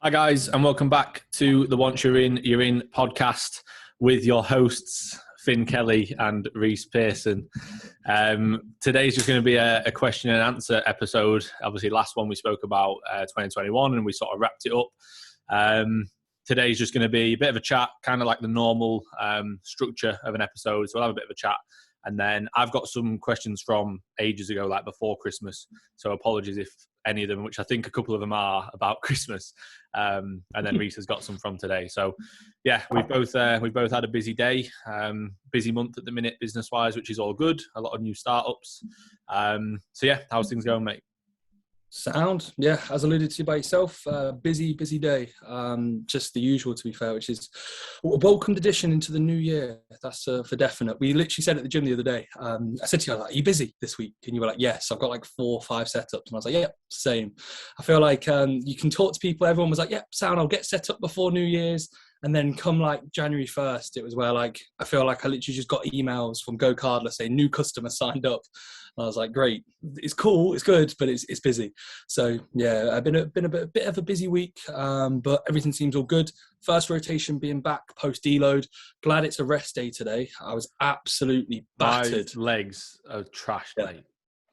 Hi guys, and welcome back to the Once You're In podcast with your hosts Finn Kelly and Reece Pearson. Today's just going to be a question and answer episode. Obviously, last one we spoke about 2021 and we sort of wrapped it up. Today's just going to be a bit of a chat, kind of like the normal structure of an episode. So we'll have a bit of a chat. And then I've got some questions from ages ago, like before Christmas. So apologies if any of them, which I think a couple of them are about Christmas. And then Reece has got some from today. So yeah, we've both had a busy day, busy month at the minute, business wise, which is all good. A lot of new startups. So yeah, how's things going, mate? Sound, yeah, as alluded to by yourself, busy day. Just the usual, to be fair, which is a welcomed addition into the new year. That's for definite. We literally said at the gym the other day, I said to you, like, are you busy this week? And you were like, yes, I've got like 4 or 5 setups. And I was like, yeah, same. I feel like you can talk to people. Everyone was like, yeah, sound, I'll get set up before New Year's. And then come like January 1st, it was where like, I feel like I literally just got emails from Go Cardless saying new customer signed up. And I was like, great, it's cool, it's good, but it's busy. So yeah, I've been a bit of a busy week, but everything seems all good. First rotation being back post deload. Glad it's a rest day today. I was absolutely battered. My legs are trashed, Yeah. mate.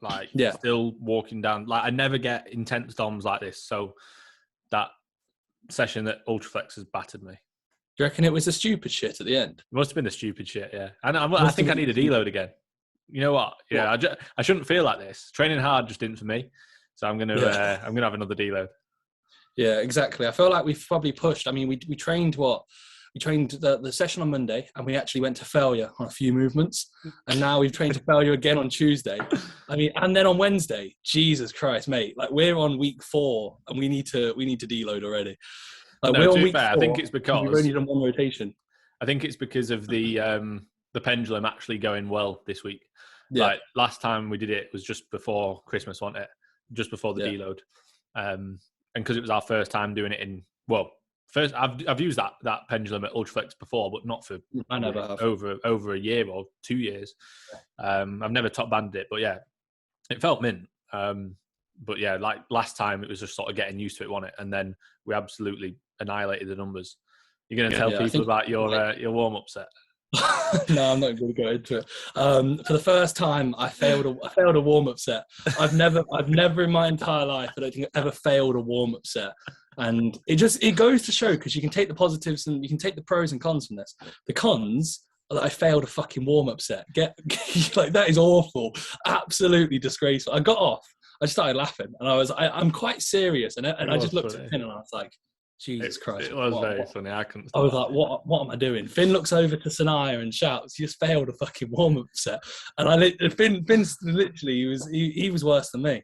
Like, Yeah. Still walking down. Like, I never get intense DOMs like this. So that session at Ultraflex has battered me. Do you reckon it was the stupid shit at the end? It must have been the stupid shit, yeah. And I think I need a deload again. You know what? Yeah, I shouldn't feel like this. Training hard just didn't for me. So I'm gonna have another deload. Yeah, exactly. I feel like we've probably pushed. I mean, we trained what? We trained the session on Monday, and we actually went to failure on a few movements. And now we've trained to failure again on Tuesday. I mean, and then on Wednesday, Jesus Christ, mate! Like, we're on week 4, and we need to deload already. Like, No, we're on to be week fair, 4, I think it's because we've only done 1 rotation. I think it's because of the pendulum actually going well this week. Yeah. Like, last time we did it was just before Christmas, wasn't it? Just before the deload. And because it was our first time doing it first I've used that pendulum at Ultraflex before, but not for over a year or 2 years. I've never top banded it, but yeah, it felt mint. But yeah, like last time it was just sort of getting used to it, wasn't it? And then we absolutely annihilated the numbers. You're going to tell people about your warm-up set? No, I'm not going to go into it. For the first time, I failed a warm-up set. I've never in my entire life, I don't think I've ever failed a warm-up set. And it goes to show, because you can take the positives and you can take the pros and cons from this. The cons are that I failed a fucking warm-up set. Like, that is awful. Absolutely disgraceful. I got off. I just started laughing, and I'm quite serious, and I just looked at Finn and I was like, Jesus Christ. It was very funny. I was like, what am I doing? Finn looks over to Sanaya and shouts, you just failed a fucking warm-up set. And Finn's literally, he was worse than me.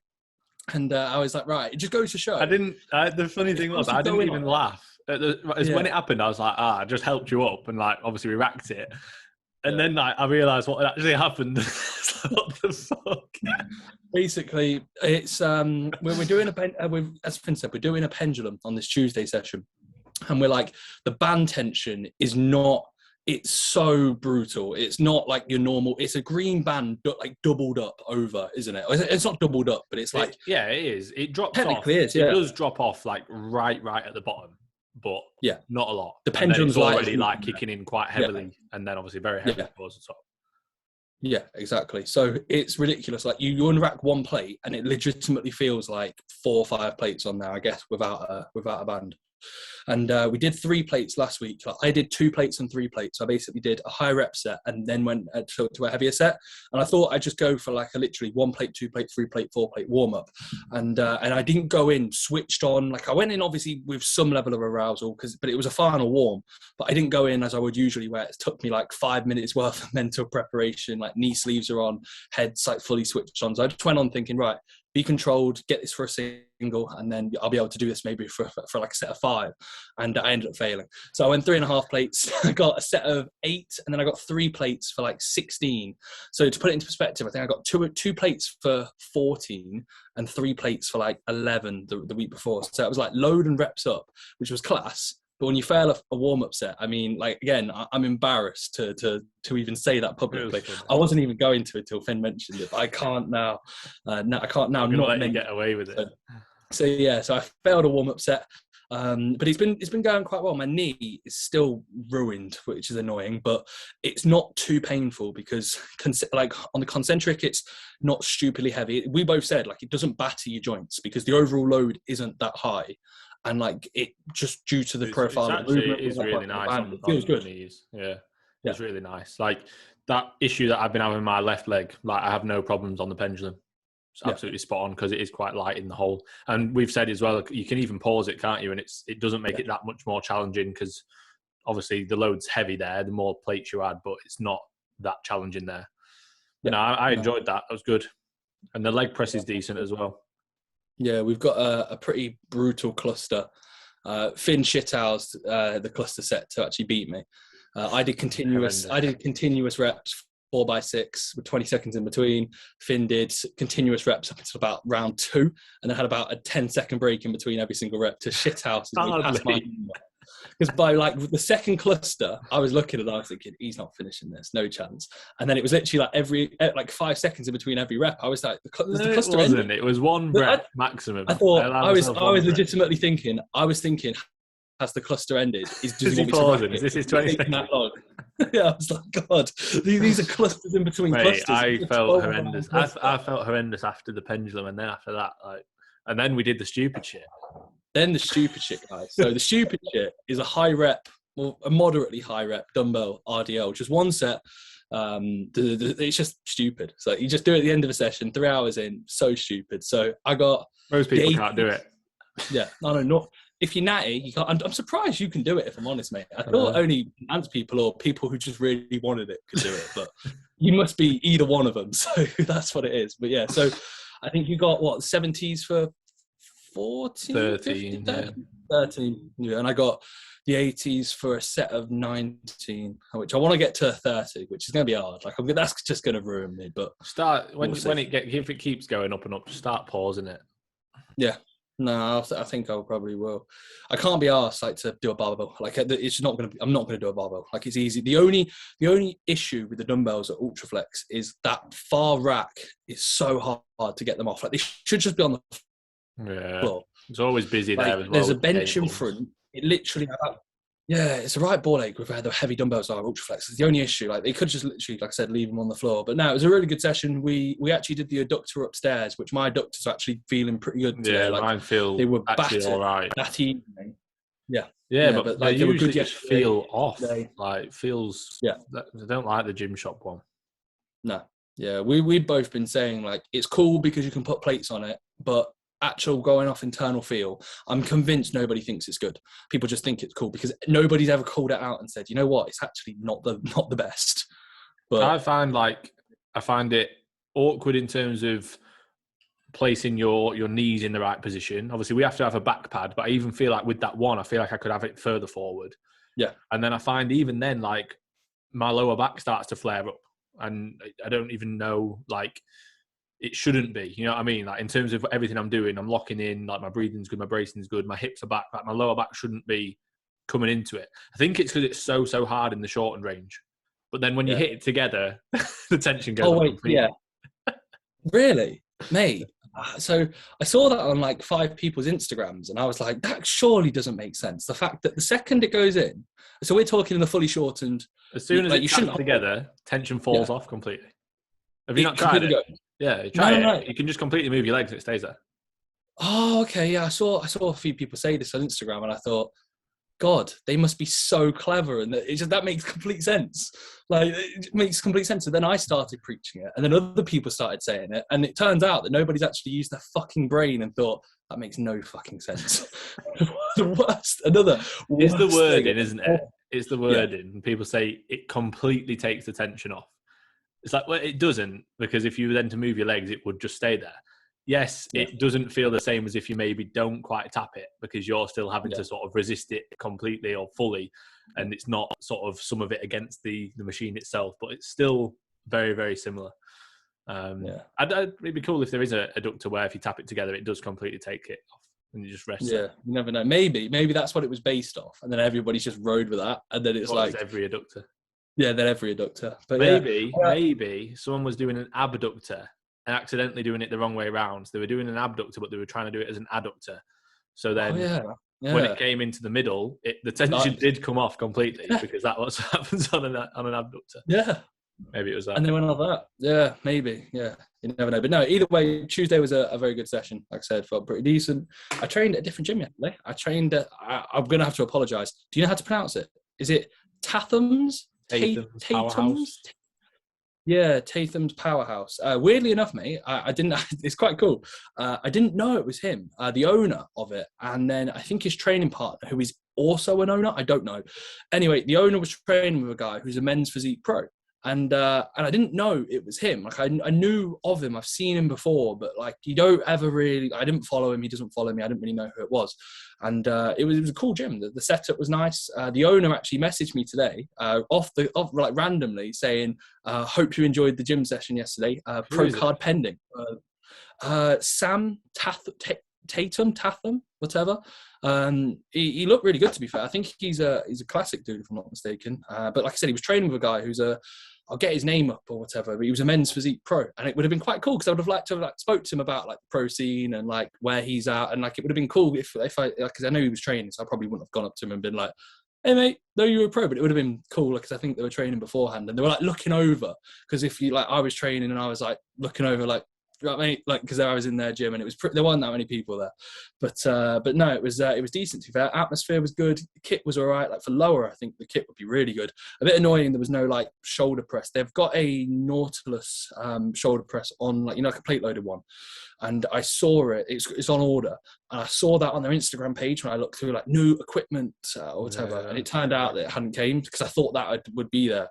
And I was like, right, it just goes to show. The funny thing was, I didn't even laugh. When it happened, I was like, I just helped you up, and like, obviously we racked it. And then I realised what actually happened. What the fuck? Basically, it's we're doing as Finn said, we're doing a pendulum on this Tuesday session, and we're like, the band tension is not. It's so brutal. It's not like your normal. It's a green band, like doubled up over, isn't it? It's not doubled up, but it's like it is. It drops technically off. Is, yeah. It does drop off like right at the bottom, but yeah, not a lot. The pendulum's already like kicking in quite heavily, and then obviously very heavily towards the top. Yeah, exactly. So it's ridiculous. Like, you unrack 1 plate, and it legitimately feels like 4 or 5 plates on there, I guess, without a band. And we did 3 plates last week. Like, I did 2 plates and 3 plates. So I basically did a high rep set and then went to a heavier set. And I thought I'd just go for like a literally 1 plate, 2 plate, 3 plate, 4 plate warm up. And I didn't go in switched on. Like, I went in obviously with some level of arousal, but it was a final warm. But I didn't go in as I would usually, where it took me like 5 minutes worth of mental preparation. Like, knee sleeves are on, head's like fully switched on. So I just went on thinking, right, be controlled, get this for a single, and then I'll be able to do this maybe for like a set of 5. And I ended up failing. So I went 3.5 plates. I got a set of 8, and then I got 3 plates for like 16. So to put it into perspective, I think I got two plates for 14 and 3 plates for like 11 the week before. So it was like load and reps up, which was class. But when you fail a warm-up set, I mean, like, again, I'm embarrassed to even say that publicly. I wasn't even going to until Finn mentioned it, but I can't now. I can't now not let you get away with it. So I failed a warm-up set. But it's been going quite well. My knee is still ruined, which is annoying, but it's not too painful because like on the concentric, it's not stupidly heavy. We both said like it doesn't batter your joints because the overall load isn't that high, and like it just due to the profile of the movement, it is really nice. It feels good. Knees. Yeah, it's really nice. Like that issue that I've been having with my left leg, like I have no problems on the pendulum. It's absolutely spot on because it is quite light in the hole. And we've said as well, you can even pause it, can't you? And it doesn't make it that much more challenging because obviously the load's heavy there, the more plates you add, but it's not that challenging there. You know, I enjoyed that. That was good. And the leg press is decent as well. Yeah, we've got a pretty brutal cluster. Finn shithoused the cluster set to actually beat me. I did continuous reps, 4x6 with 20 seconds in between. Finn did continuous reps up until about round 2, and then had about a 10-second break in between every single rep to shithouse. Because by like the second cluster, I was looking at it, I was thinking, he's not finishing this, no chance. And then it was literally like 5 seconds in between every rep. I was like, the cluster ended. It was one rep maximum. I thought I was legitimately thinking, has the cluster ended? Is he pausing? Is this his 20 seconds? That long? Yeah, I was like, God, these are clusters in between clusters. I felt horrendous. I felt horrendous after the pendulum, and then after that, and then we did the stupid shit. Then the stupid shit, guys. So the stupid shit is a high rep, or a moderately high rep dumbbell RDL, just one set. It's just stupid. So you just do it at the end of a session, 3 hours in, so stupid. So I got most people can't do it. Yeah, no. If you're natty, you can't. I'm surprised you can do it. If I'm honest, mate, I thought only advanced people or people who just really wanted it could do it. But you must be either one of them. So that's what it is. But yeah, so I think you got what 70s for 14, 13, 13. Yeah, and I got the 80s for a set of 19, which I want to get to 30, which is going to be hard. Like that's just going to ruin me. But if it keeps going up and up, start pausing it. Yeah. No, I think I probably will. I can't be asked like to do a barbell. Like it's not going to. I'm not going to do a barbell. Like it's easy. The only issue with the dumbbells at Ultraflex is that far rack is so hard to get them off. Like they should just be on the floor. It's always busy there as well. There's a bench in front. It literally. Yeah, it's a right ball ache with the heavy dumbbells are Ultraflex. It's the only issue. Like they could just literally, like I said, leave them on the floor. But no, it was a really good session. We actually did the adductor upstairs, which my adductors are actually feeling pretty good today. Yeah, like, mine feel they were battered all right that evening. Yeah, but like, they usually just feel off. Like feels. Yeah, I don't like the gym shop one. No, yeah, we've both been saying like it's cool because you can put plates on it, but actual going off internal feel, I'm convinced nobody thinks it's good. People just think it's cool because nobody's ever called it out and said, you know what, it's actually not the best. But I find it awkward in terms of placing your knees in the right position. Obviously we have to have a back pad, but I even feel like with that one, I feel like I could have it further forward. Yeah. And then I find even then, like my lower back starts to flare up and I don't even know, like, it shouldn't be, you know what I mean? Like in terms of everything I'm doing, I'm locking in, like my breathing's good, my bracing's good, my hips are back, like my lower back shouldn't be coming into it. I think it's because it's so hard in the shortened range. But then when you hit it together, the tension goes up completely. Yeah. Really? Mate. So I saw that on like 5 people's Instagrams and I was like, that surely doesn't make sense. The fact that the second it goes in, so we're talking in the fully shortened. As soon as it comes together, tension falls off completely. Have you not tried it? Yeah, try it. No. You can just completely move your legs and it stays there. Oh, okay. Yeah, I saw a few people say this on Instagram and I thought, God, they must be so clever. And that makes complete sense. Like, it makes complete sense. So then I started preaching it and then other people started saying it. And it turns out that nobody's actually used their fucking brain and thought, that makes no fucking sense. The worst. It's the wording, isn't it? It's the wording. Yeah. People say it completely takes the tension off. It's like, well, it doesn't, because if you were then to move your legs, it would just stay there. Yes, it doesn't feel the same as if you maybe don't quite tap it because you're still having to sort of resist it completely or fully. And it's not sort of some of it against the machine itself, but it's still very, very similar. It'd be cool if there is a adductor where if you tap it together, it does completely take it off and you just rest it. Yeah, you never know. Maybe that's what it was based off. And then everybody's just rode with that. And then it's like every adductor. Yeah, they're every adductor. But maybe someone was doing an abductor and accidentally doing it the wrong way around. So they were doing an abductor, but they were trying to do it as an adductor. So then when it came into the middle, the tension did come off completely because that's what happens on an abductor. Yeah. Maybe it was that. And they went like that. Yeah, maybe. Yeah, you never know. But no, either way, Tuesday was a very good session. Like I said, felt pretty decent. I trained at a different gym yesterday. I trained at, I'm going to have to apologise. Do you know how to pronounce it? Is it Tatham's? Powerhouse. Yeah, Tatham's Powerhouse. Weirdly enough, mate, I didn't. It's quite cool. I didn't know it was him, the owner of it, and then I think his training partner, who is also an owner. I don't know. Anyway, the owner was training with a guy who's a men's physique pro, and I didn't know it was him. Like I knew of him. I've seen him before, but like you don't ever really. I didn't follow him. He doesn't follow me. I didn't really know who it was. And it was a cool gym. The setup was nice. The owner actually messaged me today, like randomly, saying, "Hope you enjoyed the gym session yesterday. Pro card pending." Sam Tatham, whatever. He looked really good, to be fair. I think he's a classic dude, if I'm not mistaken. But like I said, he was training with a guy who's I'll get his name up or whatever, but he was a men's physique pro, and it would have been quite cool because I would have liked to have spoke to him about like the pro scene and like where he's at, and like it would have been cool if I, because I know he was training, so I probably wouldn't have gone up to him and been like, "Hey mate, know you were a pro," but it would have been cool because I think they were training beforehand and they were like looking over, because if you like, I was training and I was like looking over like, right, mate, like because I was in their gym and it was there weren't that many people there, but no, it was decent. To be fair, atmosphere was good. The kit was all right. Like for lower, I think the kit would be really good. A bit annoying there was no like shoulder press. They've got a Nautilus shoulder press on, like like a plate loaded one, and I saw it. It's on order, and I saw that on their Instagram page when I looked through like new equipment or whatever, and it turned out that it hadn't came because I thought that would be there.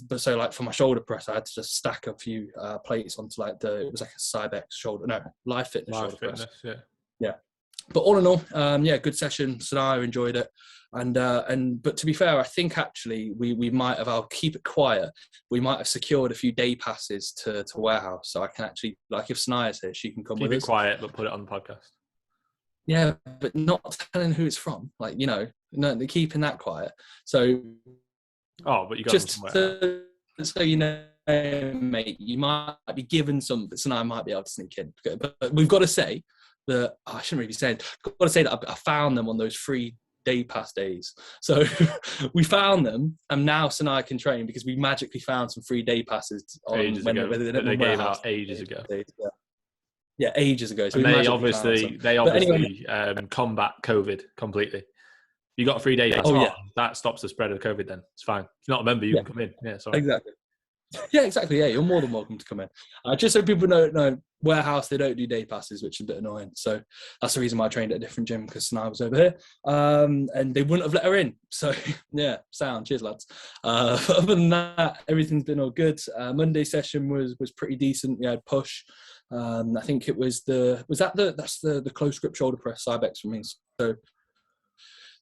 But so like for my shoulder press, I had to just stack a few plates onto like it was like a Cybex Live Fitness shoulder press. Yeah. But all in all, good session. So I enjoyed it, but to be fair, I think actually we might have. I'll keep it quiet. We might have secured a few day passes to warehouse, so I can actually, like, if Sanaya's here, she can come with us. Keep it quiet, but put it on the podcast. Yeah, but not telling who it's from. Like no, they're keeping that quiet. So. Oh, but you got just so you know, mate, you might be given some, but I might be able to sneak in. But we've got to say that I shouldn't really be saying. I've got to say that I found them on those free day pass days. So we found them, and now Sanaya can train because we magically found some free day passes on they gave out ages ago. Yeah, ages ago. So and they obviously combat COVID completely. You got a 3 days. That stops the spread of COVID. Then it's fine. If you're not a member, you can come in. Yeah, sorry. Exactly. Yeah, exactly. Yeah, you're more than welcome to come in. Just so people know, warehouse, they don't do day passes, which is a bit annoying. So that's the reason why I trained at a different gym, because Sanaa was over here, and they wouldn't have let her in. So yeah, sound. Cheers, lads. Other than that, everything's been all good. Monday session was pretty decent. We had push. I think it was that's the close grip shoulder press Cybex for me. So.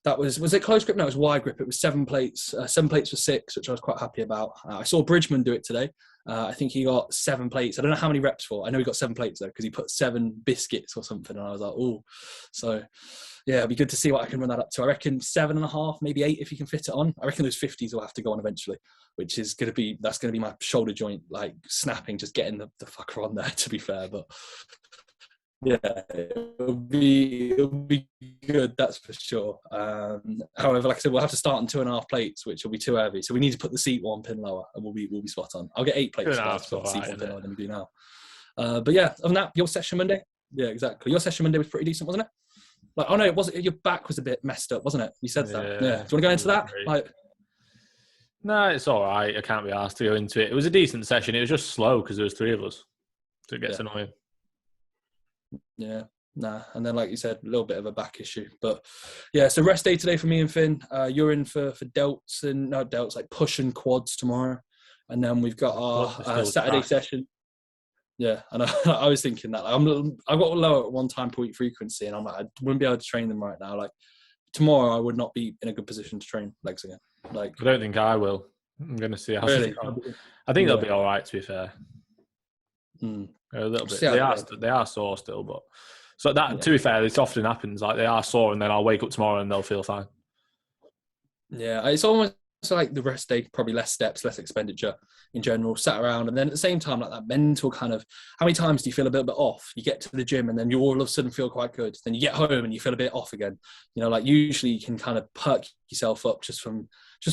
That was it close grip? No, it was wide grip. It was 7 plates, 7 plates for 6, which I was quite happy about. I saw Bridgman do it today. I think he got 7 plates. I don't know how many reps for. I know he got 7 plates though, because he put 7 biscuits or something, and I was like, oh. So yeah, it'd be good to see what I can run that up to. I reckon 7.5, maybe 8 if you can fit it on. I reckon those 50s will have to go on eventually, which is gonna be my shoulder joint like snapping, just getting the fucker on there. To be fair, but. Yeah, it'll be good, that's for sure. However, like I said, we'll have to start on 2.5 plates, which will be too heavy. So we need to put the seat 1 pin lower, and we'll be spot on. I'll get 8 plates. So seat 1 pin lower than we do now. But yeah, other than that, your session Monday. Yeah, exactly. Your session Monday was pretty decent, wasn't it? Like, oh no, it wasn't. Your back was a bit messed up, wasn't it? You said that. Yeah. Do you want to go into that? No, it's all right. I can't be asked to go into it. It was a decent session. It was just slow because there was 3 of us, so it gets annoying. Yeah, and then like you said, a little bit of a back issue, but yeah. So rest day today for me and Finn. You're in for delts and not delts, like push and quads tomorrow, and then we've got our Saturday session. Yeah, and I was thinking that I've got lower at 1 time per week frequency, and I'm like, I wouldn't be able to train them right now. Like tomorrow, I would not be in a good position to train legs again. Like I don't think I will. I'm going to see how. Really? I think they'll be all right. To be fair. A little bit. They are sore still, but so that to be fair, this often happens. Like they are sore, and then I'll wake up tomorrow and they'll feel fine. Yeah, it's almost like the rest day, probably less steps, less expenditure in general, sat around. And then at the same time, like that mental kind of, how many times do you feel a little bit off? You get to the gym and then you all of a sudden feel quite good. Then you get home and you feel a bit off again. You know, like usually you can kind of perk yourself up just from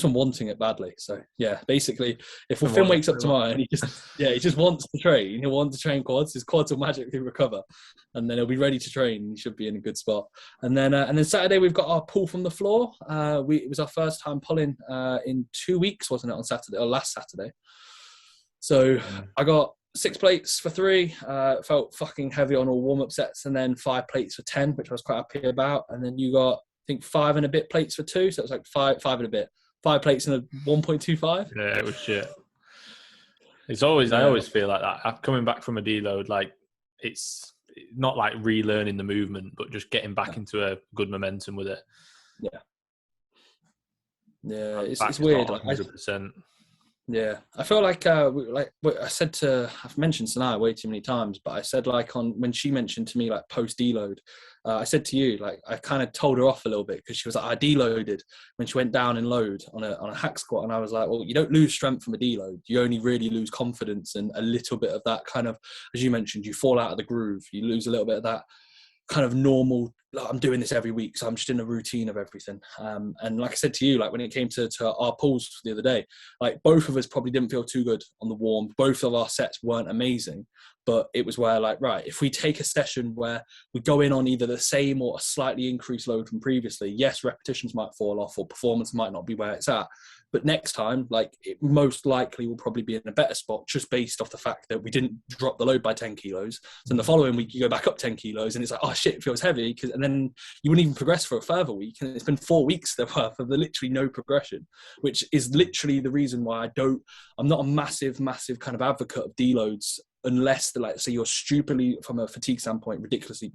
wanting it badly. So yeah, basically, if Finn wakes up tomorrow and he just wants to train, he'll want to train quads, his quads will magically recover, and then he'll be ready to train. He should be in a good spot. And then Saturday we've got our pull from the floor. It was our first time pulling in 2 weeks, wasn't it, on Saturday or last Saturday? So I got 6 plates for 3. Felt fucking heavy on all warm-up sets, and then 5 plates for 10, which I was quite happy about. And then you got, I think, 5 and a bit plates for 2, so it was like 5 and a bit. 5 plates and a 1.25. Yeah, it was shit. It's always, I always feel like that. Coming back from a deload, like it's not like relearning the movement, but just getting back into a good momentum with it. Yeah, it's weird. 100%. Yeah, I feel like I've mentioned Sanaa way too many times, but I said like when she mentioned to me like post deload, I said to you, like I kind of told her off a little bit because she was like, I deloaded when she went down in load on a hack squat, and I was like, well, you don't lose strength from a deload, you only really lose confidence and a little bit of that kind of, as you mentioned, you fall out of the groove, you lose a little bit of that kind of normal, like, I'm doing this every week, so I'm just in a routine of everything. And like I said to you, like when it came to our pulls the other day, like both of us probably didn't feel too good on the warm. Both of our sets weren't amazing, but it was where like, right, if we take a session where we go in on either the same or a slightly increased load from previously, yes, repetitions might fall off or performance might not be where it's at. But next time, like it most likely will probably be in a better spot just based off the fact that we didn't drop the load by 10 kilos. So in the following week, you go back up 10 kilos and it's like, oh shit, it feels heavy. And then you wouldn't even progress for a further week. And it's been 4 weeks worth of literally no progression, which is literally the reason why I'm not a massive kind of advocate of deloads unless like say you're stupidly from a fatigue standpoint ridiculously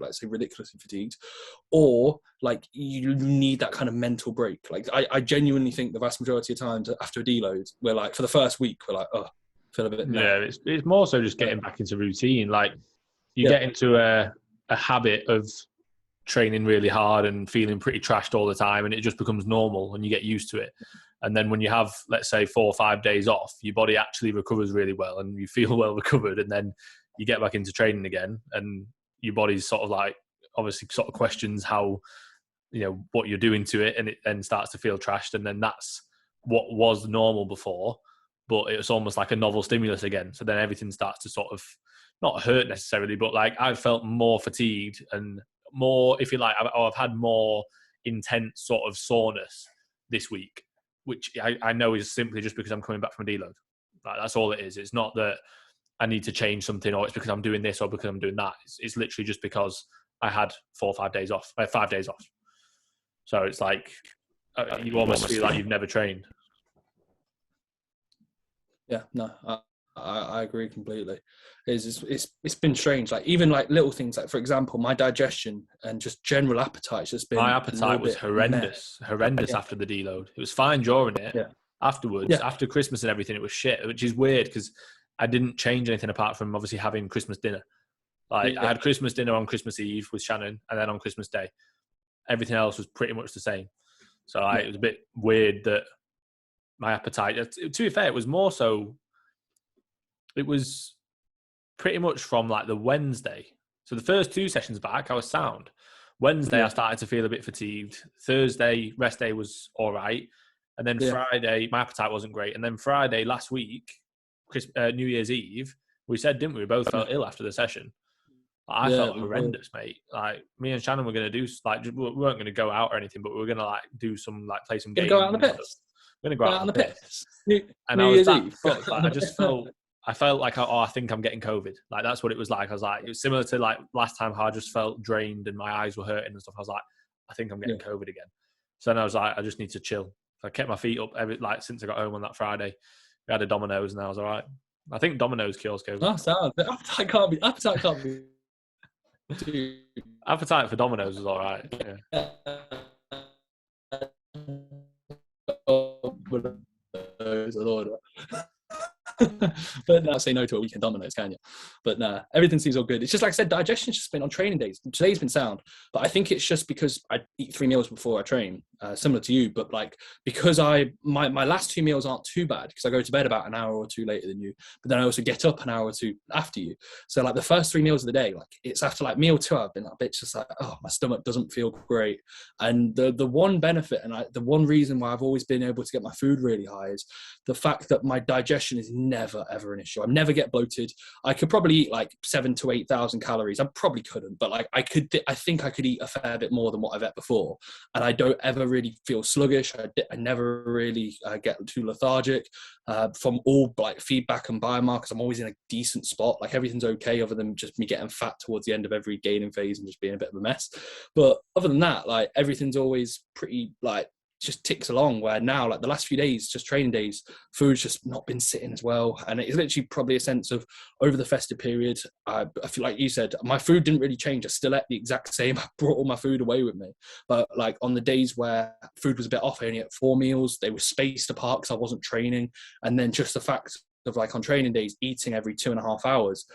fatigued, or like you need that kind of mental break. Like I genuinely think the vast majority of times after a deload, we're like for the first week we're like, oh, feel a bit it's more so just getting back into routine. Like you get into a habit of training really hard and feeling pretty trashed all the time, and it just becomes normal and you get used to it. And then when you have, let's say, 4 or 5 days off, your body actually recovers really well and you feel well recovered, and then you get back into training again and your body's sort of like obviously sort of questions how, you know, what you're doing to it, and it then starts to feel trashed. And then that's what was normal before, but it's almost like a novel stimulus again. So then everything starts to sort of not hurt necessarily, but like I felt more fatigued and more, if you like, I've had more intense sort of soreness this week, which I know is simply just because I'm coming back from a deload. Like, that's all it is. It's not that I need to change something or it's because I'm doing this or because I'm doing that. It's literally just because I had 4 or 5 days off. I had 5 days off. So it's like you almost feel like you've never trained. Yeah, no, I agree completely. It's been strange. Like even like little things, like for example, my digestion and just general appetite's just been. My appetite was horrendous after the deload. It was fine during it. Yeah. Afterwards, after Christmas and everything, it was shit, which is weird because I didn't change anything apart from obviously having Christmas dinner. Like I had Christmas dinner on Christmas Eve with Shannon, and then on Christmas Day, everything else was pretty much the same. So it was a bit weird that my appetite. To be fair, it was more so. It was pretty much from like the Wednesday. So the first 2 sessions back, I was sound. Wednesday, I started to feel a bit fatigued. Thursday, rest day was all right. And then Friday, my appetite wasn't great. And then Friday last week, New Year's Eve, we said, didn't we? We both felt ill after the session. I felt horrendous, mate. Like me and Shannon were going to do, like, we weren't going to go out or anything, but we were going to like do some, like play some games. Go out on the piss. We're going to go out on the piss. And New I was Year's that Eve. fucked. Like, I felt like, I think I'm getting COVID. Like, that's what it was like. I was like, it was similar to like last time how I just felt drained and my eyes were hurting and stuff. I was like, I think I'm getting COVID again. So then I was like, I just need to chill. So I kept my feet up since I got home on that Friday. We had a Domino's and I was all right. I think Domino's cures COVID. Oh, sound. Appetite can't be. Appetite for Domino's was all right. Yeah. But now say no to a weekend Domino's, can you? But nah, everything seems all good. It's just like I said, digestion's just been on training days. Today's been sound, but I think it's just because I eat 3 meals before I train, similar to you. But like, because my last 2 meals aren't too bad because I go to bed about an hour or two later than you, but then I also get up an hour or two after you. So like the first 3 meals of the day, like it's after like meal 2, I've been like a bit just like, oh, my stomach doesn't feel great. And the one benefit and the one reason why I've always been able to get my food really high is the fact that my digestion is never ever an issue. I never get bloated. I could probably eat like 7,000 to 8,000 calories. I probably couldn't, but like I think I could eat a fair bit more than what I've ate before. And I don't ever really feel sluggish. I never really get too lethargic. From all like feedback and biomarkers, I'm always in a decent spot. Like everything's okay, other than just me getting fat towards the end of every gaining phase and just being a bit of a mess. But other than that, like everything's always pretty like just ticks along. Where now, like the last few days, just training days, food's just not been sitting as well. And it's literally probably a sense of over the festive period, I feel like you said, my food didn't really change. I still ate the exact same. I brought all my food away with me. But like on the days where food was a bit off, I only ate 4 meals. They were spaced apart because I wasn't training. And then just the fact of like on training days, eating every 2.5 hours,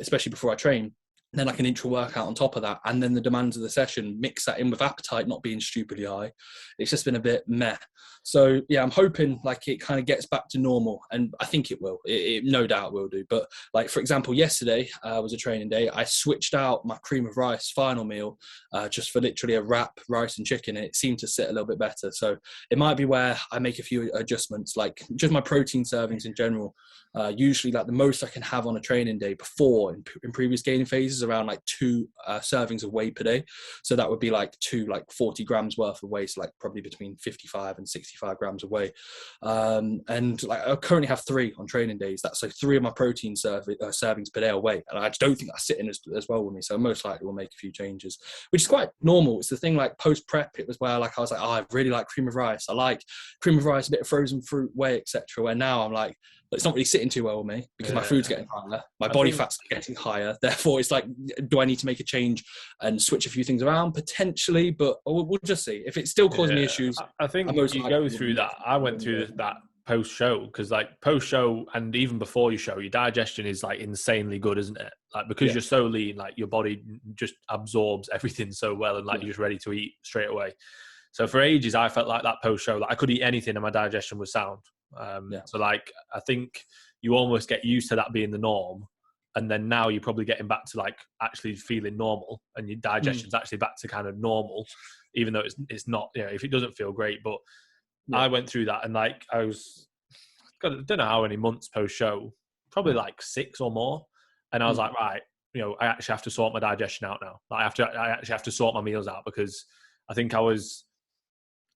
especially before I train, then like an intra workout on top of that, and then the demands of the session, mix that in with appetite not being stupidly high. It's just been a bit meh. So yeah, I'm hoping like it kind of gets back to normal, and I think it will. It no doubt will do. But like for example, yesterday was a training day. I switched out my cream of rice final meal just for literally a wrap, rice and chicken. It seemed to sit a little bit better. So it might be where I make a few adjustments, like just my protein servings in general. Usually like the most I can have on a training day before in previous gaining phases around like 2 servings of whey per day. So that would be like 40 grams worth of whey, so like probably between 55 and 65 grams of whey. And like I currently have 3 on training days. That's like 3 of my protein servings per day of whey. And I just don't think that's sitting as well with me. So most likely we'll make a few changes, which is quite normal. It's the thing like post prep, it was where like I was like, oh, I really like cream of rice. I like cream of rice, a bit of frozen fruit, whey, etc. Where now I'm like, it's not really sitting too well with me because my food's getting higher, my body fat's getting higher. Therefore, it's like, do I need to make a change and switch a few things around? Potentially, but we'll just see. If it's still causing me issues, I think you go through that. I went through that post-show because like post-show and even before you show, your digestion is like insanely good, isn't it? Like because you're so lean, like your body just absorbs everything so well and like you're just ready to eat straight away. So for ages, I felt like that post-show, like I could eat anything and my digestion was sound. So like I think you almost get used to that being the norm, and then now you're probably getting back to like actually feeling normal, and your digestion's actually back to kind of normal, even though it's not, you know, if it doesn't feel great. But I went through that, and like I don't know how many months post show, probably like 6 or more, and I was like, right, you know, I actually have to sort my digestion out now. Like I actually have to sort my meals out, because I think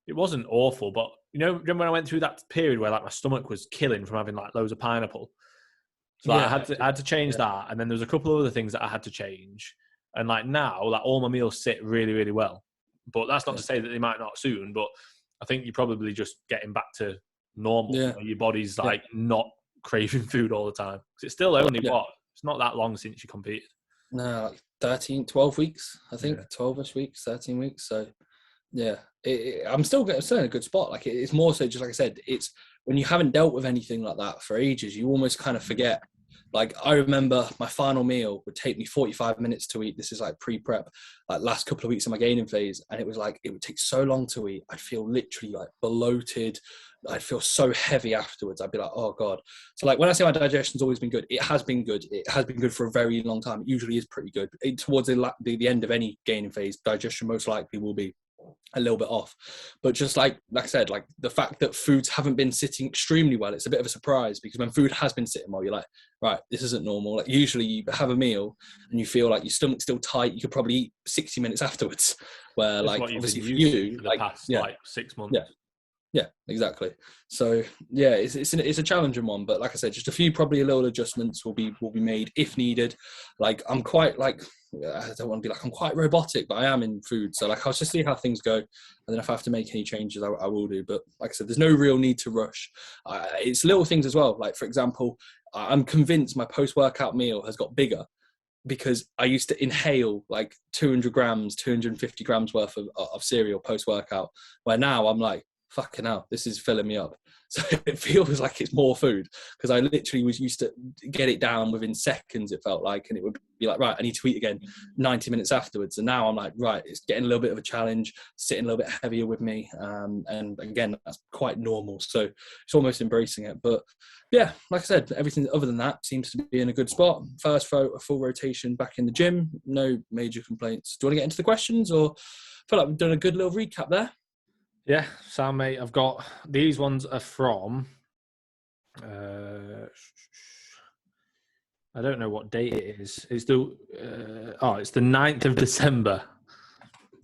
it wasn't awful, but you know, remember when I went through that period where like my stomach was killing from having like loads of pineapple? So like, I had to change that, and then there was a couple of other things that I had to change, and like now, like all my meals sit really, really well. But that's not to say that they might not soon. But I think you're probably just getting back to normal. You know, your body's like not craving food all the time, because it's still only it's not that long since you competed. No, like 12 weeks, I think, 12ish weeks, 13 weeks. So yeah, I'm still in a good spot. Like it's more so just like I said, it's when you haven't dealt with anything like that for ages, you almost kind of forget. Like I remember my final meal would take me 45 minutes to eat. This is like pre-prep, like last couple of weeks of my gaining phase. And it was like, it would take so long to eat. I'd feel literally like bloated. I'd feel so heavy afterwards. I'd be like, oh God. So like when I say my digestion's always been good, it has been good. It has been good for a very long time. It usually is pretty good. Towards the end of any gaining phase, digestion most likely will be a little bit off. But just like I said, like the fact that foods haven't been sitting extremely well, it's a bit of a surprise, because when food has been sitting well, you're like, right, this isn't normal. Like usually you have a meal and you feel like your stomach's still tight, you could probably eat 60 minutes afterwards, where that's like obviously for you for the past like 6 months. Yeah, exactly. So yeah, it's a challenging one, but like I said, just a few probably a little adjustments will be made if needed. Like I'm quite like, I don't want to be like I'm quite robotic, but I am in food. So like I'll just see how things go, and then if I have to make any changes, I will do. But like I said, there's no real need to rush. It's little things as well. Like for example, I'm convinced my post-workout meal has got bigger, because I used to inhale like 200 grams, 250 grams worth of cereal post-workout, where now I'm like, fucking hell, this is filling me up. So it feels like it's more food, because I literally was used to get it down within seconds, it felt like, and it would be like, right, I need to eat again 90 minutes afterwards. And now I'm like, right, it's getting a little bit of a challenge, sitting a little bit heavier with me. And again, that's quite normal. So it's almost embracing it. But yeah, like I said, everything other than that seems to be in a good spot. First a full rotation back in the gym, no major complaints. Do you want to get into the questions, or I feel like we've done a good little recap there? Yeah, Sam, mate, I've got these ones are from. I don't know what date it is. It's the it's the 9th of December.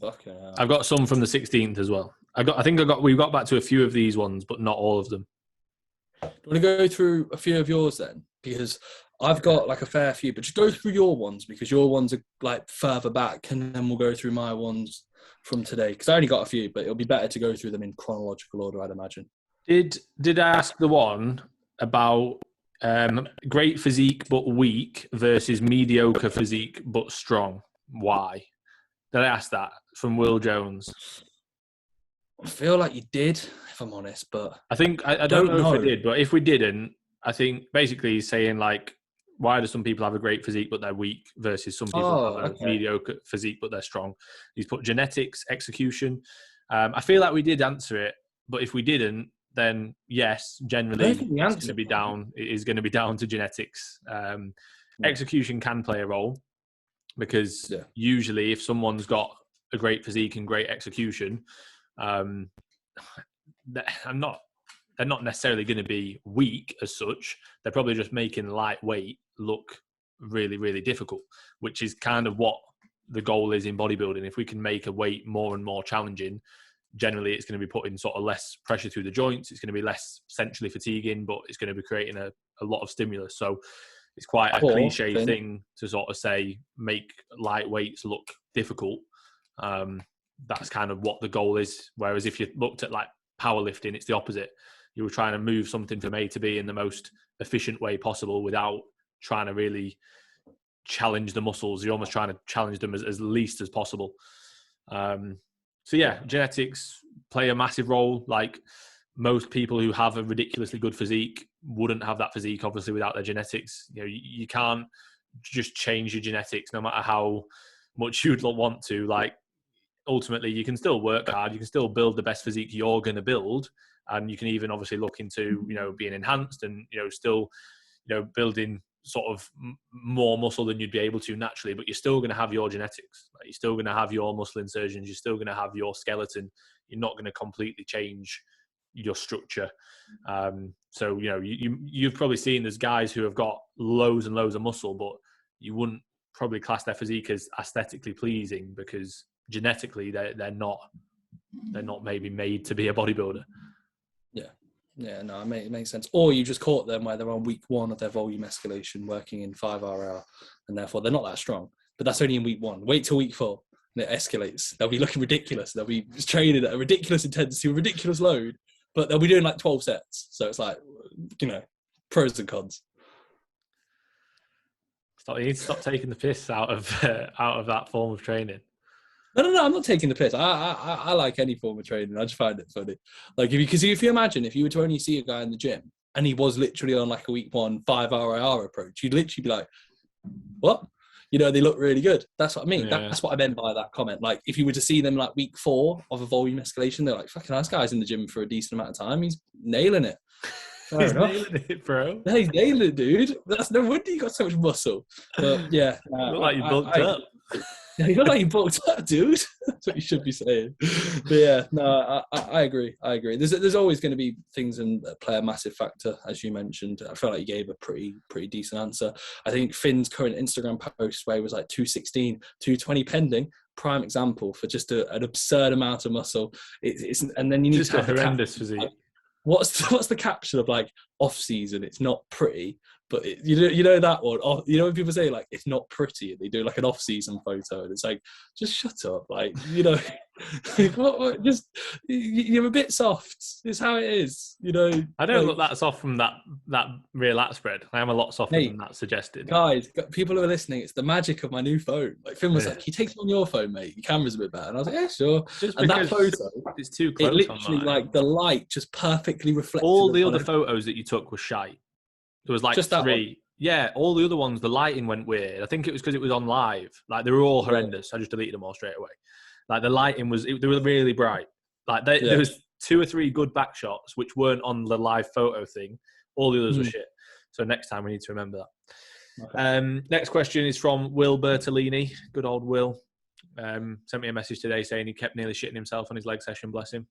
Okay. I've got some from the 16th as well. We got back to a few of these ones, but not all of them. Do you want to go through a few of yours then? Because I've got like a fair few, but just go through your ones, because your ones are like further back, and then we'll go through my ones from today, because I only got a few, but it'll be better to go through them in chronological order, I'd imagine. Did I ask the one about great physique but weak versus mediocre physique but strong? Why? Did I ask that from Will Jones? I feel like you did, if I'm honest, but I think I don't know if we did, but if we didn't, I think basically he's saying like, why do some people have a great physique but they're weak versus some people have a mediocre physique but they're strong? He's put genetics, execution. I feel like we did answer it, but if we didn't, then yes, generally it's going to be down. It is going to be down to genetics. Execution can play a role, because usually if someone's got a great physique and great execution, they're not necessarily going to be weak as such. They're probably just making lightweight look really, really difficult, which is kind of what the goal is in bodybuilding. If we can make a weight more and more challenging, generally it's going to be putting sort of less pressure through the joints. It's going to be less centrally fatiguing, but it's going to be creating a lot of stimulus. So it's quite a cliche thing to sort of say, make lightweights look difficult. That's kind of what the goal is. Whereas if you looked at like powerlifting, it's the opposite. You were trying to move something from A to B in the most efficient way possible without trying to really challenge the muscles. You're almost trying to challenge them as least as possible. So yeah, genetics play a massive role. Like most people who have a ridiculously good physique wouldn't have that physique, obviously, without their genetics. You know, you can't just change your genetics no matter how much you'd want to. Like ultimately, you can still work hard. You can still build the best physique you're going to build. And you can even obviously look into, being enhanced and, still, building sort of more muscle than you'd be able to naturally, but you're still going to have your genetics. Like you're still going to have your muscle insertions. You're still going to have your skeleton. You're not going to completely change your structure. So, you've probably seen there's guys who have got loads and loads of muscle, but you wouldn't probably class their physique as aesthetically pleasing because genetically they're not maybe made to be a bodybuilder. Yeah, no, it makes sense. Or you just caught them where they're on week 1 of their volume escalation, working in 5 RIR, and therefore they're not that strong. But that's only in week 1. Wait till week 4, and it escalates. They'll be looking ridiculous. They'll be training at a ridiculous intensity, a ridiculous load, but they'll be doing like 12 sets. So it's like, pros and cons. You need to stop taking the piss out of that form of training. No, I'm not taking the piss. I like any form of training. I just find it funny. Like, if you imagine, if you were to only see a guy in the gym and he was literally on like a week 1 5 RIR approach, you'd literally be like, what? They look really good. That's what I mean. Yeah. That's what I meant by that comment. Like, if you were to see them like week 4 of a volume escalation, they're like, fucking nice guy's in the gym for a decent amount of time. He's nailing it. He's nailing it, bro. Yeah, he's nailing it, dude. That's no wonder you got so much muscle. But yeah. You look like you bulked up. Yeah, you look like you bulked up, dude. That's what you should be saying. But yeah, no, I agree. There's always going to be things that play a massive factor, as you mentioned. I felt like you gave a pretty decent answer. I think Finn's current Instagram post where he was like 216, 220 pending, prime example for just an absurd amount of muscle. And then you need just to have a horrendous physique. Like, what's the caption of like off season? It's not pretty. But you know that one. When people say like it's not pretty, and they do like an off-season photo, and it's like, just shut up, like Just you're a bit soft. It's how it is, you know. I don't look that soft from that real lat spread. I am a lot softer than that suggested. Guys, people who are listening, it's the magic of my new phone. Like Finn was like, "You take it on your phone, mate. Your camera's a bit better." And I was like, "Yeah, sure." Just and that photo, it's too close. It literally like the light just perfectly reflected. All the other photos that you took were shite. There was like just 3. Yeah, all the other ones, the lighting went weird. I think it was because it was on live. Like they were all horrendous. I just deleted them all straight away. Like the lighting they were really bright. Like there was 2 or 3 good back shots which weren't on the live photo thing. All the others were shit. So next time we need to remember that. Okay. Next question is from Will Bertolini. Good old Will. Sent me a message today saying he kept nearly shitting himself on his leg session. Bless him.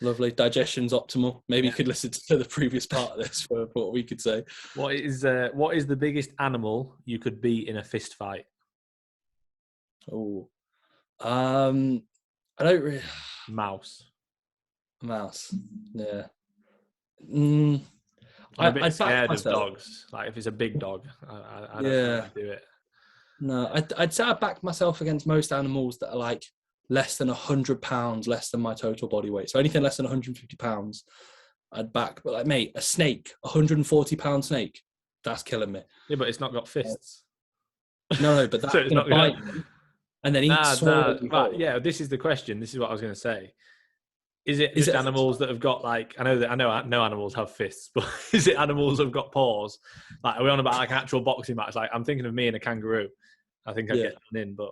Lovely. Digestion's optimal. Maybe you could listen to the previous part of this for what we could say. What is the biggest animal you could beat in a fist fight? Oh, I don't really. Mouse. Yeah. I'm a bit scared of dogs. Like if it's a big dog, I don't know how to do it. No, I'd say I back myself against most animals that are like less than 100 pounds, less than my total body weight. So anything less than 150 pounds, I'd back. But like, mate, a snake, 140 pound snake, that's killing me. Yeah, but it's not got fists. No, but that's going to bite me. And then eat right, yeah, this is the question. This is what I was going to say. Is it animals that have got like, I know no animals have fists, but is it animals that have got paws? Like, are we on about like an actual boxing match? Like, I'm thinking of me and a kangaroo. I think I'd get done in, but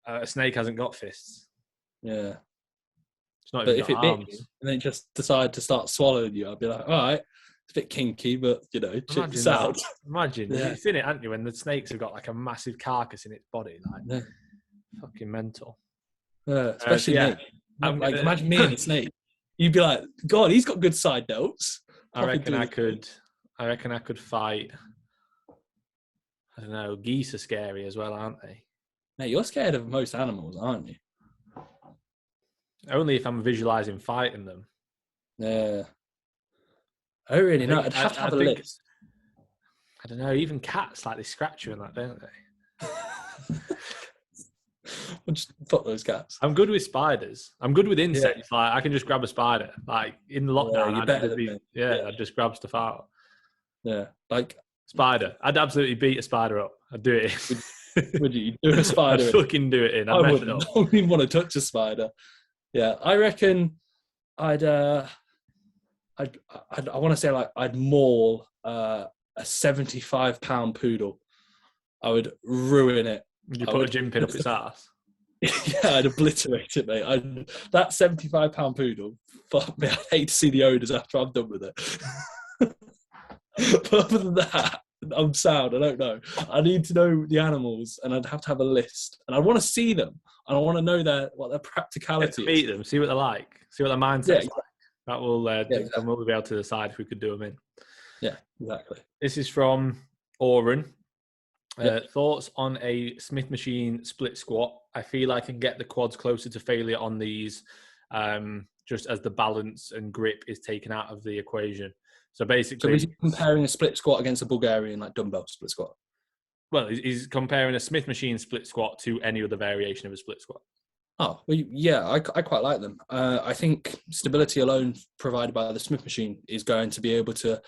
a snake hasn't got fists. Yeah. It's not even got arms. Bit you, and then just decide to start swallowing you, I'd be like, all right, it's a bit kinky, but, you know, check this out. Imagine. You've seen it, haven't you, when the snakes have got like a massive carcass in its body. Like, fucking mental. Especially me. Imagine me and a snake. You'd be like, God, he's got good side notes. I reckon I could fight. I don't know. Geese are scary as well, aren't they? Now you're scared of most animals, aren't you? Only if I'm visualizing fighting them. Yeah. I don't really know. I'd have to have a list. I don't know. Even cats, like, they scratch you and that, don't they? We'll just put those cats. I'm good with spiders. I'm good with insects. Yeah. Like, I can just grab a spider. Like, in the lockdown, I'd just grab stuff out. Yeah. Like spider. I'd absolutely beat a spider up. I'd do it. Would you do a spider? I'd fucking do it in. I wouldn't. I don't even want to touch a spider. Yeah. I reckon I want to say like I'd maul a 75-pound poodle. I would ruin it. Would you put a gym pin up its ass? Yeah, I'd obliterate it, mate. That 75-pound poodle, fuck me, I'd hate to see the owners after I'm done with it. But other than that, I'm sound. I don't know. I need to know the animals, and I'd have to have a list. And I want to see them, and I want to know what their practicality is. Meet them, see what they're like, see what their mindset's like. That will, exactly. We'll be able to decide if we could do them in. Yeah, exactly. This is from Oren. Thoughts on a Smith machine split squat? I feel I can get the quads closer to failure on these, just as the balance and grip is taken out of the equation. So basically, so he's comparing a split squat against a Bulgarian like dumbbell split squat. Well, he's comparing a Smith machine split squat to any other variation of a split squat. Oh, well, yeah, I quite like them. I think stability alone provided by the Smith machine is going to be able to,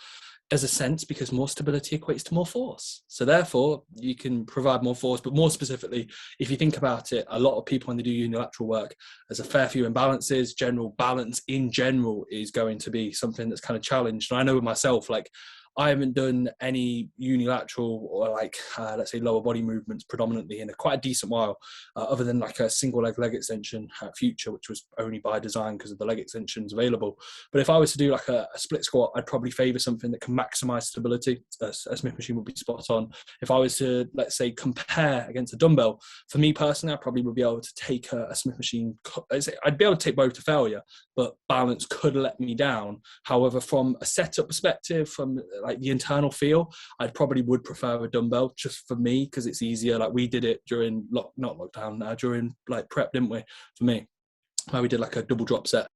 as a sense, because more stability equates to more force. So therefore, you can provide more force, but more specifically, if you think about it, a lot of people when they do unilateral work, there's a fair few imbalances. General balance in general is going to be something that's kind of challenged. And I know with myself, like, I haven't done any unilateral or like, let's say lower body movements predominantly in quite a decent while, other than like a single leg extension future, which was only by design because of the leg extensions available. But if I was to do like a split squat, I'd probably favor something that can maximize stability. A Smith machine would be spot on. If I was to, let's say, compare against a dumbbell, for me personally, I probably would be able to take a Smith machine. I'd be able to take both to failure, but balance could let me down. However, from a setup perspective, from like the internal feel, I'd probably would prefer a dumbbell just for me because it's easier. Like we did it during not lockdown, during like prep, didn't we? For me, where we did like a double drop set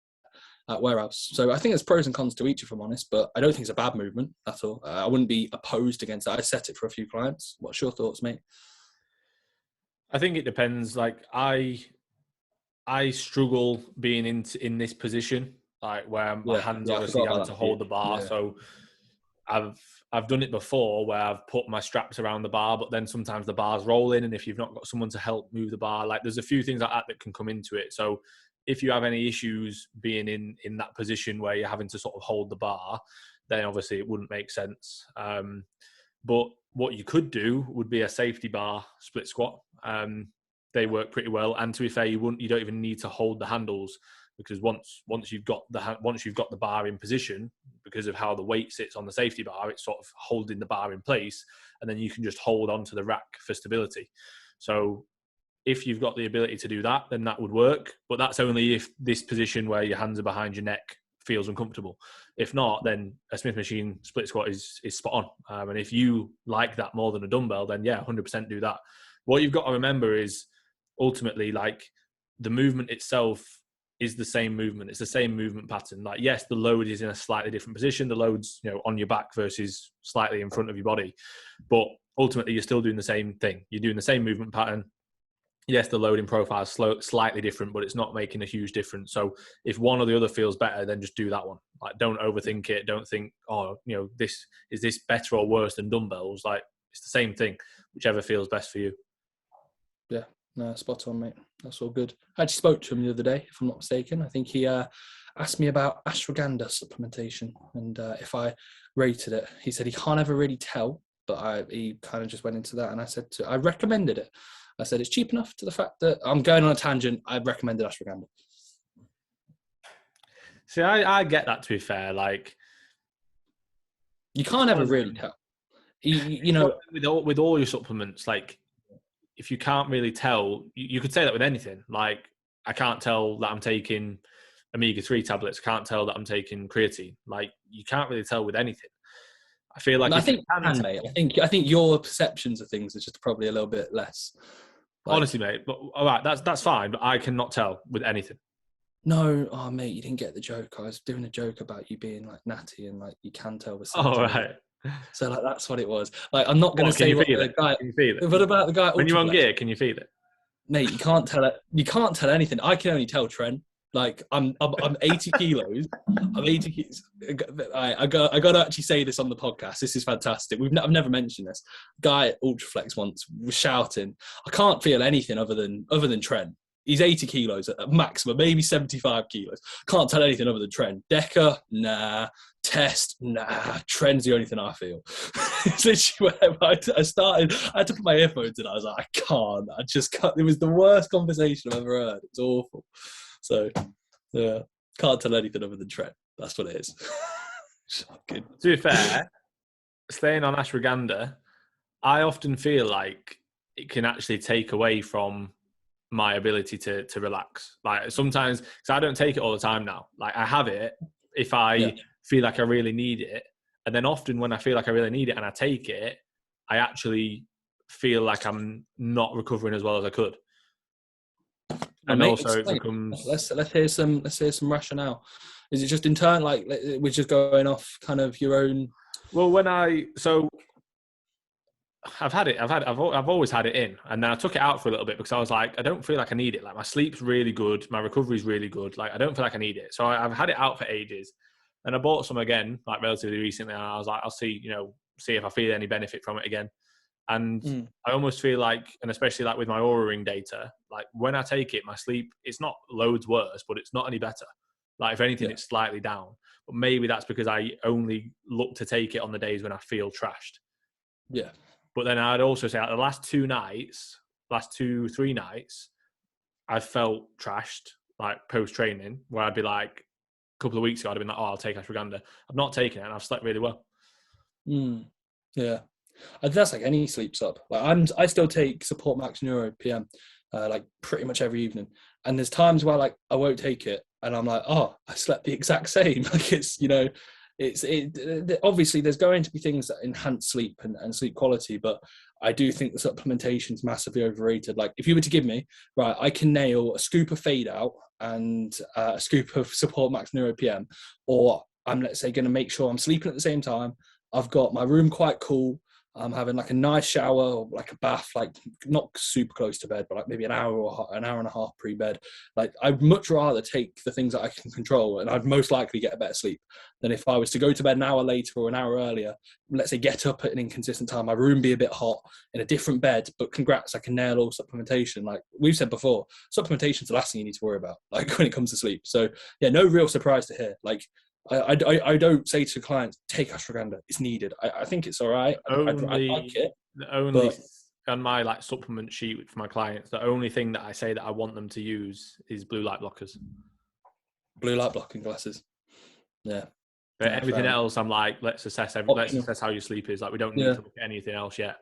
at warehouse. So I think there's pros and cons to each, if I'm honest, but I don't think it's a bad movement at all. I wouldn't be opposed against that. I set it for a few clients. What's your thoughts, mate? I think it depends. Like I I struggle being in this position, like where my hands obviously having to hold the bar. Yeah. So I've done it before where I've put my straps around the bar, but then sometimes the bar's rolling, and if you've not got someone to help move the bar, like there's a few things like that can come into it. So if you have any issues being in that position where you're having to sort of hold the bar, then obviously it wouldn't make sense. But what you could do would be a safety bar split squat. They work pretty well, and to be fair, you don't even need to hold the handles, because once you've got the bar in position, because of how the weight sits on the safety bar, it's sort of holding the bar in place, and then you can just hold onto the rack for stability. So if you've got the ability to do that, then that would work, but that's only if this position where your hands are behind your neck feels uncomfortable. If not, then a Smith machine split squat is spot on. And if you like that more than a dumbbell, then yeah, 100% do that. What you've got to remember is ultimately, like, the movement itself is the same movement. It's the same movement pattern. Like, yes, the load is in a slightly different position. The load's, on your back versus slightly in front of your body. But ultimately, you're still doing the same thing. You're doing the same movement pattern. Yes, the loading profile is slightly different, but it's not making a huge difference. So if one or the other feels better, then just do that one. Like, don't overthink it. Don't think, is this better or worse than dumbbells? Like, it's the same thing, whichever feels best for you. Yeah, no, spot on, mate. That's all good. I actually spoke to him the other day, if I'm not mistaken. I think he asked me about ashwagandha supplementation and if I rated it. He said he can't ever really tell, but he kind of just went into that, and I recommended it. I said it's cheap enough to the fact that I'm going on a tangent. I recommended ashwagandha. See, I get that, to be fair. Like, you can't ever really tell. With all your supplements, like, if you can't really tell, you could say that with anything. Like, I can't tell that I'm taking omega-3 tablets. I can't tell that I'm taking creatine. Like, you can't really tell with anything. I feel like I think your perceptions of things are just probably a little bit less. Honestly, mate. But all right, that's fine. But I cannot tell with anything. No, oh mate, you didn't get the joke. I was doing a joke about you being like natty and like you can tell with. Oh right. So like that's what it was. Like, I'm not going to say what the guy. Can you feel it? What about the guy? When you're on gear, can you feel it? Mate, you can't tell it. You can't tell anything. I can only tell Trent. Like, I'm 80 kilos. I'm 80 kilos. I got to actually say this on the podcast. This is fantastic. I've never mentioned this. Guy at Ultraflex once was shouting, I can't feel anything other than Trent. He's 80 kilos at maximum, maybe 75 kilos. Can't tell anything other than Trent. Decker, nah. Test, nah. Trent's the only thing I feel. It's literally where I had to put my earphones in. I was like, I can't. It was the worst conversation I've ever heard. It's awful. So, yeah, can't tell anything other than Trent. That's what it is. Shocking. To be fair, staying on ashwagandha, I often feel like it can actually take away from my ability to relax. Like, sometimes, because I don't take it all the time now. Like, I have it if I feel like I really need it. And then often when I feel like I really need it and I take it, I actually feel like I'm not recovering as well as I could. And also, it becomes. Let's hear some rationale. Is it just internal? Like, we're just going off kind of your own. Well, I've always had it in, and then I took it out for a little bit because I was like, I don't feel like I need it. Like, my sleep's really good, my recovery's really good. Like, I don't feel like I need it. So I've had it out for ages, and I bought some again, like relatively recently. And I was like, I'll see if I feel any benefit from it again. And I almost feel like, and especially like with my Oura Ring data, like when I take it, my sleep, it's not loads worse, but it's not any better. Like, if anything, it's slightly down. But maybe that's because I only look to take it on the days when I feel trashed. Yeah. But then I'd also say, like, the last 2-3 nights, I felt trashed, like post-training, where I'd be like, a couple of weeks ago, I'd have been like, oh, I'll take ashwagandha. I've not taken it, and I've slept really well. Yeah. That's like any sleep sub. Like, I still take Support Max Neuro PM, like pretty much every evening. And there's times where like I won't take it, and I'm like, oh, I slept the exact same. Like, it's obviously there's going to be things that enhance sleep and sleep quality, but I do think the supplementation is massively overrated. Like, if you were to give me, right, I can nail a scoop of Fade Out and a scoop of Support Max Neuro PM, or I'm, let's say, going to make sure I'm sleeping at the same time. I've got my room quite cool. I'm having like a nice shower or like a bath, like not super close to bed, but like maybe an hour or an hour and a half pre-bed. Like I'd much rather take the things that I can control, and I'd most likely get a better sleep than if I was to go to bed an hour later or an hour earlier. Let's say get up at an inconsistent time, my room be a bit hot in a different bed, but congrats, I can nail all supplementation. Like we've said before, supplementation is the last thing you need to worry about, like when it comes to sleep. So yeah, no real surprise to hear. Like I don't say to clients, take ashwagandha. It's needed. I think it's all right. I like it. The only on my like supplement sheet for my clients, the only thing that I say that I want them to use is blue light blockers. Blue light blocking glasses. Yeah. But everything else, I'm like, let's assess how your sleep is. Like we don't need to look at anything else yet.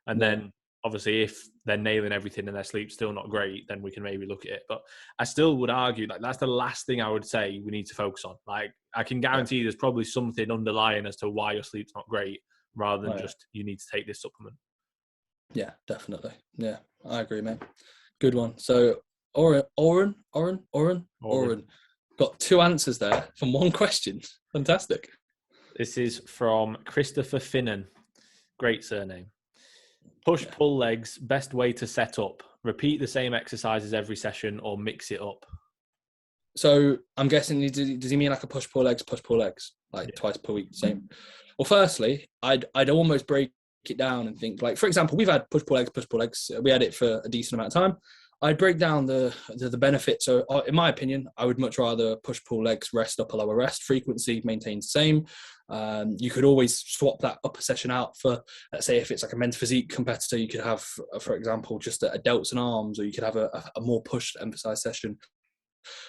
And then obviously if they're nailing everything and their sleep's still not great, then we can maybe look at it. But I still would argue like that's the last thing I would say we need to focus on. Like I can guarantee there's probably something underlying as to why your sleep's not great rather than just you need to take this supplement. Yeah, definitely. Yeah, I agree, mate. Good one. So Oren. Got 2 answers there from 1 question. Fantastic. This is from Christopher Finnan. Great surname. Push-pull legs, best way to set up. Repeat the same exercises every session or mix it up. So I'm guessing, does he mean like a push-pull legs, like twice per week, same? Well, firstly, I'd almost break it down and think like, for example, we've had push-pull legs. We had it for a decent amount of time. I'd break down the benefits. So in my opinion, I would much rather push-pull legs, rest, upper, lower rest, frequency maintains the same. You could always swap that upper session out for, let's say if it's like a men's physique competitor, you could have, for example, just a delts and arms, or you could have a more push emphasized session.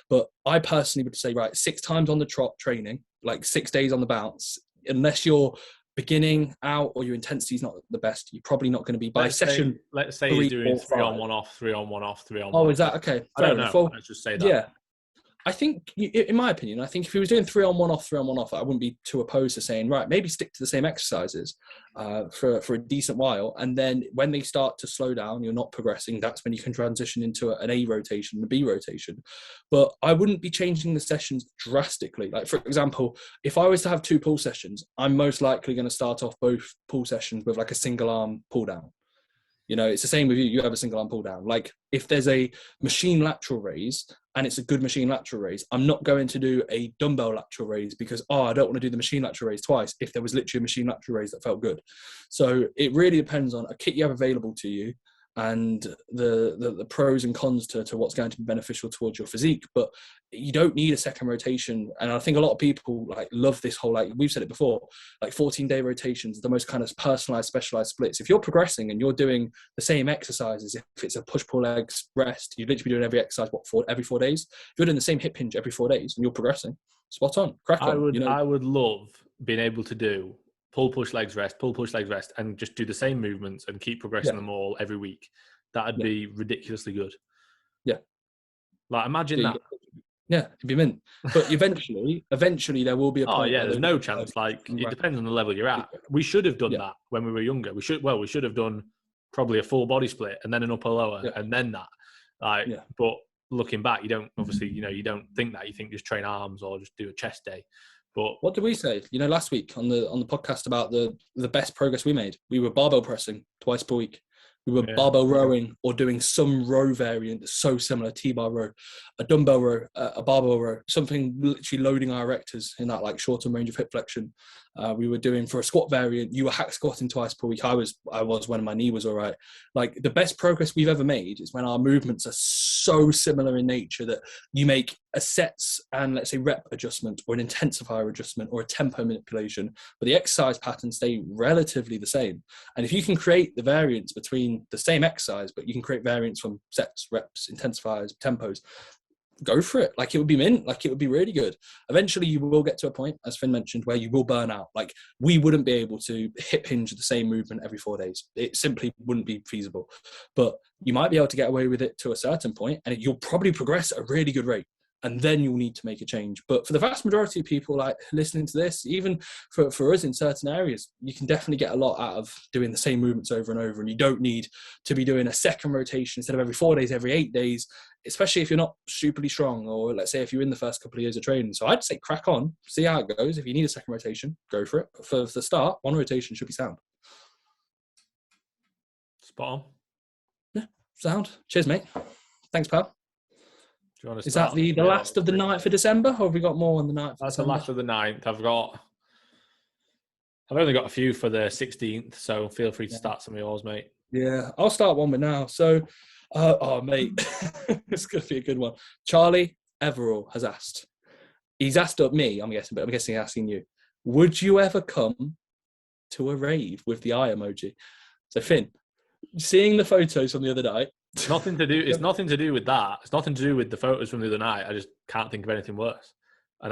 But I personally would say, right, 6 times on the trot training, like 6 days on the bounce, unless you're beginning out or your intensity is not the best, you're probably not going to be let's say you're doing 3 on 1 off, 3 on 1 off, 3 on 1 off. Oh, is that okay? I don't know. Well, let's just say that. Yeah. I think, in my opinion, I think if he was doing 3 on 1 off, 3 on 1 off, I wouldn't be too opposed to saying, right, maybe stick to the same exercises for a decent while. And then when they start to slow down, you're not progressing, that's when you can transition into an A rotation, a B rotation. But I wouldn't be changing the sessions drastically. Like, for example, if I was to have 2 pull sessions, I'm most likely going to start off both pull sessions with like a single arm pull down. You know, it's the same with you. You have a single arm pull down. Like if there's a machine lateral raise and it's a good machine lateral raise, I'm not going to do a dumbbell lateral raise because, I don't want to do the machine lateral raise twice if there was literally a machine lateral raise that felt good. So it really depends on a kit you have available to you and the pros and cons to what's going to be beneficial towards your physique. But you don't need a second rotation. And I think a lot of people like love this whole, like we've said it before, like 14-day rotations, the most kind of personalized, specialized splits. If you're progressing and you're doing the same exercises, if it's a push-pull legs rest, you'd literally be doing every exercise, every 4 days. If you're doing the same hip hinge every 4 days and you're progressing, spot on, crack on. I would love being able to do pull, push, legs, rest, and just do the same movements and keep progressing them all every week. That'd be ridiculously good. Yeah. Like, imagine that. Yeah, it'd be mint. But eventually there will be a point. Oh, yeah, there's no chance. Like, it depends on the level you're at. We should have done that when we were younger. We should have done probably a full body split and then an upper lower and then that. But looking back, you don't, obviously, you don't think that. You think just train arms or just do a chest day. But what did we say? Last week on the podcast about the best progress we made. We were barbell pressing twice per week. We were barbell rowing or doing some row variant that's so similar, T-bar row, a dumbbell row, a barbell row, something literally loading our erectors in that like short-term range of hip flexion. We were doing for a squat variant, you were hack squatting twice per week. I was when my knee was all right. Like the best progress we've ever made is when our movements are so similar in nature that you make a sets and let's say rep adjustment or an intensifier adjustment or a tempo manipulation, but the exercise patterns stay relatively the same. And if you can create the variance between the same exercise, but you can create variants from sets, reps, intensifiers, tempos, go for it. Like it would be mint, like it would be really good. Eventually you will get to a point, as Finn mentioned, where you will burn out. Like we wouldn't be able to hip hinge the same movement every 4 days. It simply wouldn't be feasible, but you might be able to get away with it to a certain point and you'll probably progress at a really good rate. And then you'll need to make a change. But for the vast majority of people like listening to this, even for us in certain areas, you can definitely get a lot out of doing the same movements over and over. And you don't need to be doing a second rotation instead of every 4 days, every 8 days, especially if you're not superly strong, or let's say if you're in the first couple of years of training. So I'd say crack on, see how it goes. If you need a second rotation, go for it. But for the start, 1 rotation should be sound. Spot on. Yeah, sound. Cheers, mate. Thanks, pal. Do you want to Is start? that the last of the 9th of December, or have we got more on the 9th of That's December? the last of the 9th. I've only got a few for the 16th, so feel free to start some of yours, mate. Yeah, I'll start one with now. So, oh, mate, it's going to be a good one. Charlie Everall has asked. He's asked up me, I'm guessing, but I'm guessing he's asking you. Would you ever come to a rave with the eye emoji? So, Finn, seeing the photos from the other night. It's nothing to do with that. It's nothing to do with the photos from the other night. I just can't think of anything worse. And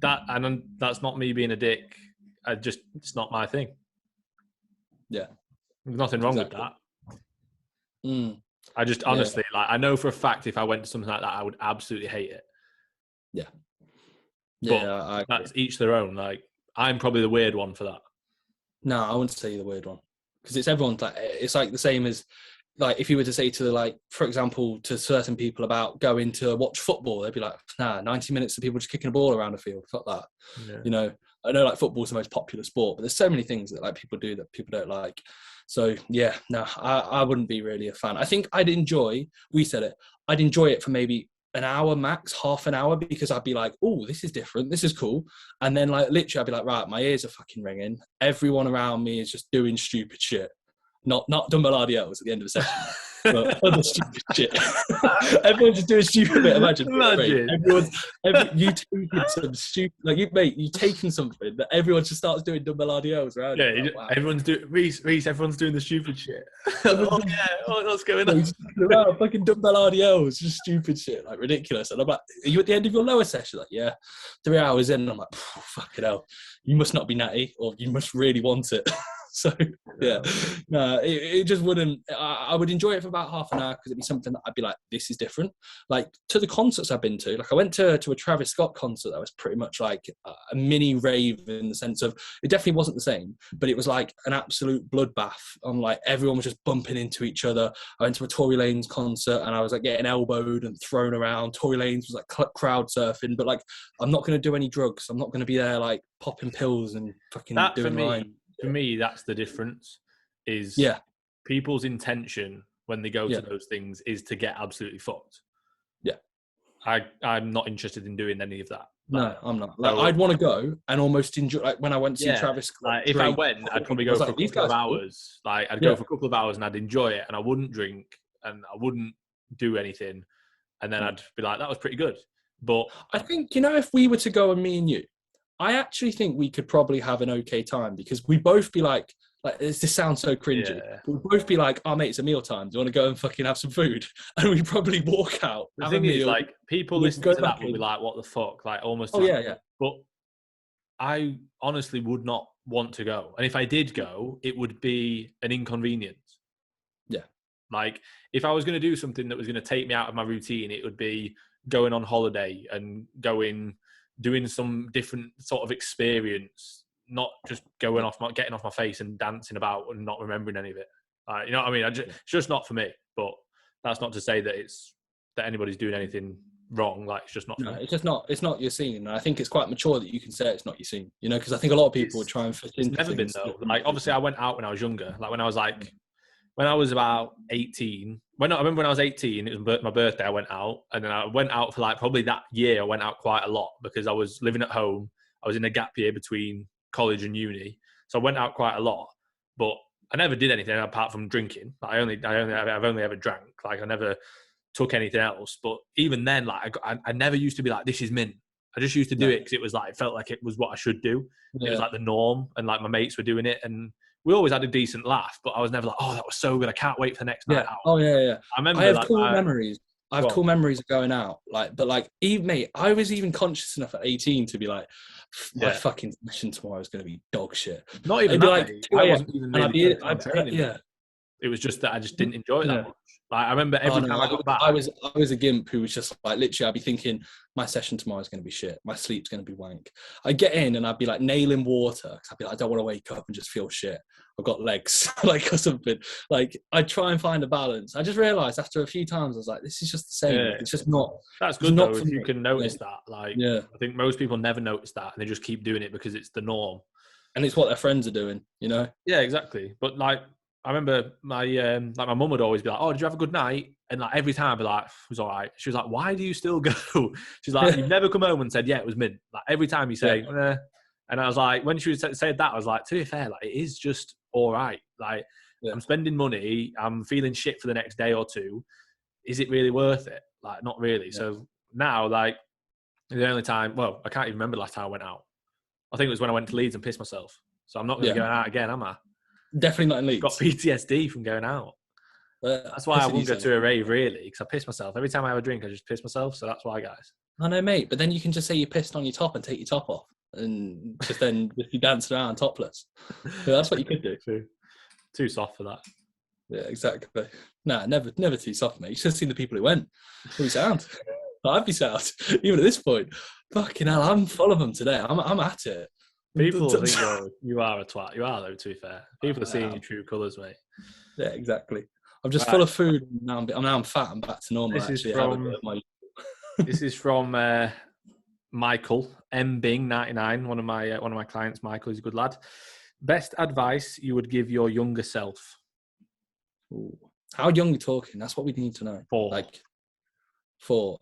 that's not me being a dick. It's not my thing. Yeah. There's nothing wrong with that. I just honestly, I know for a fact if I went to something like that, I would absolutely hate it. Yeah. But that's each their own. Like, I'm probably the weird one for that. No, I wouldn't say you're the weird one. Because it's everyone's like, it's like the same as, like, if you were to say to, like, for example, to certain people about going to watch football, they'd be like, nah, 90 minutes of people just kicking a ball around the field. Fuck that. Yeah. You know, I know, like, football's the most popular sport, but there's so many things that, like, people do that people don't like. So, yeah, no, I wouldn't be really a fan. I think I'd enjoy it for maybe an hour max, half an hour, because I'd be like, oh, this is different, this is cool. And then, like, literally I'd be like, right, my ears are fucking ringing. Everyone around me is just doing stupid shit. Not dumbbell RDLs at the end of the session, but other stupid shit. Everyone's just doing stupid bit. Imagine. You taking some stupid, like, you taking something that everyone just starts doing dumbbell RDLs around. Yeah, like, wow. Everyone's doing Reece. Everyone's doing the stupid shit. What's going on? Around, fucking dumbbell RDLs, just stupid shit, like ridiculous. And I'm like, are you at the end of your lower session? Like, yeah, 3 hours in. And I'm like, fucking hell, you must not be natty, or you must really want it. So, yeah, no, it just wouldn't. I would enjoy it for about half an hour because it'd be something that I'd be like, this is different. Like, to the concerts I've been to, like, I went to a Travis Scott concert that was pretty much like a mini rave in the sense of, it definitely wasn't the same, but it was like an absolute bloodbath on, like, everyone was just bumping into each other. I went to a Tory Lanez concert and I was like getting elbowed and thrown around. Tory Lanez was like crowd surfing, but like, I'm not going to do any drugs. I'm not going to be there like popping pills and fucking that doing mine. For me, that's the difference, is people's intention when they go to those things is to get absolutely fucked. Yeah. I'm not interested in doing any of that. No, I'm not. Like, I'd want to go and almost enjoy, like, when I went to see Travis Scott. Like, if I went, I'd probably go for a couple of hours. Like, I'd go for a couple of hours and I'd enjoy it and I wouldn't drink and I wouldn't do anything. And then I'd be like, that was pretty good. But I think, you know, if we were to go, and me and you, I actually think we could probably have an okay time because we'd both be like this sounds so cringy. Yeah. We'd both be like, oh, mate, it's a meal time. Do you want to go and fucking have some food? And we'd probably walk out. The thing is, like, people listening to that would be like, what the fuck? Like, almost. Oh, yeah. But I honestly would not want to go. And if I did go, it would be an inconvenience. Yeah. Like, if I was going to do something that was going to take me out of my routine, it would be going on holiday and doing some different sort of experience, not just getting off my face and dancing about and not remembering any of it. You know what I mean? It's just not for me. But that's not to say that anybody's doing anything wrong. Like, it's just not. No, it's just not. It's not your scene. And I think it's quite mature that you can say it's not your scene. You know, because I think a lot of people would try and fit in. It's never been though. Like, obviously, I went out when I was younger. Like, when I was about 18. I remember when I was 18, it was my birthday, I went out. And then I went out for, like, probably that year, I went out quite a lot because I was living at home. I was in a gap year between college and uni. So I went out quite a lot. But I never did anything apart from drinking. Like, I've only ever drank. Like, I never took anything else. But even then, like, I never used to be like, this is mint. I just used to do it because it was like, it felt like it was what I should do. Yeah. It was like the norm. And, like, my mates were doing it. And we always had a decent laugh, but I was never like, oh, that was so good. I can't wait for the next night out. Oh, yeah. I have cool memories. I have cool memories of going out. Like, but like, mate, I was even conscious enough at 18 to be like, my fucking session tomorrow is going to be dog shit. Not even that, like, I wasn't even really it was just that I just didn't enjoy it that much. Like, I remember every time I got back. I was a gimp who was just like, literally, I'd be thinking, my session tomorrow is going to be shit. My sleep's going to be wank. I'd get in and I'd be like nailing water because I'd be like, I don't want to wake up and just feel shit. I've got legs, like, or something. Like, I'd try and find a balance. I just realised after a few times, I was like, this is just the same. It's just not. That's good though, if you can notice that. Like, I think most people never notice that and they just keep doing it because it's the norm. And it's what their friends are doing, you know? Yeah, exactly. But, like, I remember my like my mum would always be like, "Oh, did you have a good night?" And like every time I'd be like, "It was all right." She was like, "Why do you still go?" She's like, "You've never come home and said, yeah, it was mint." Like every time you say, eh. And I was like, when she said that, I was like, to be fair, like it is just all right. Like I'm spending money, I'm feeling shit for the next day or two. Is it really worth it? Like not really. Yeah. So now, like the only time, well, I can't even remember the last time I went out. I think it was when I went to Leeds and pissed myself. So I'm not going to be going out again, am I? Definitely not in Leeds. Got PTSD from going out. That's why I won't go to a rave, really, because I piss myself. Every time I have a drink, I just piss myself. So that's why, guys. I know, mate. But then you can just say you pissed on your top and take your top off. And just then you dance around topless. So that's what you could do. True. Too soft for that. Yeah, exactly. Nah, never too soft, mate. You should have seen the people who went. What be sound? I'd be sound. Even at this point. Fucking hell, I'm full of them today. I'm at it. People think you are a twat. You are, though, to be fair. People are seeing your true colours, mate. Yeah, exactly. I'm just full of food. Now I'm fat. I'm back to normal. This is from Michael M Bing 99. One of my clients. Michael is a good lad. Best advice you would give your younger self? Ooh. How young are you talking? That's what we need to know. 4. Like 4.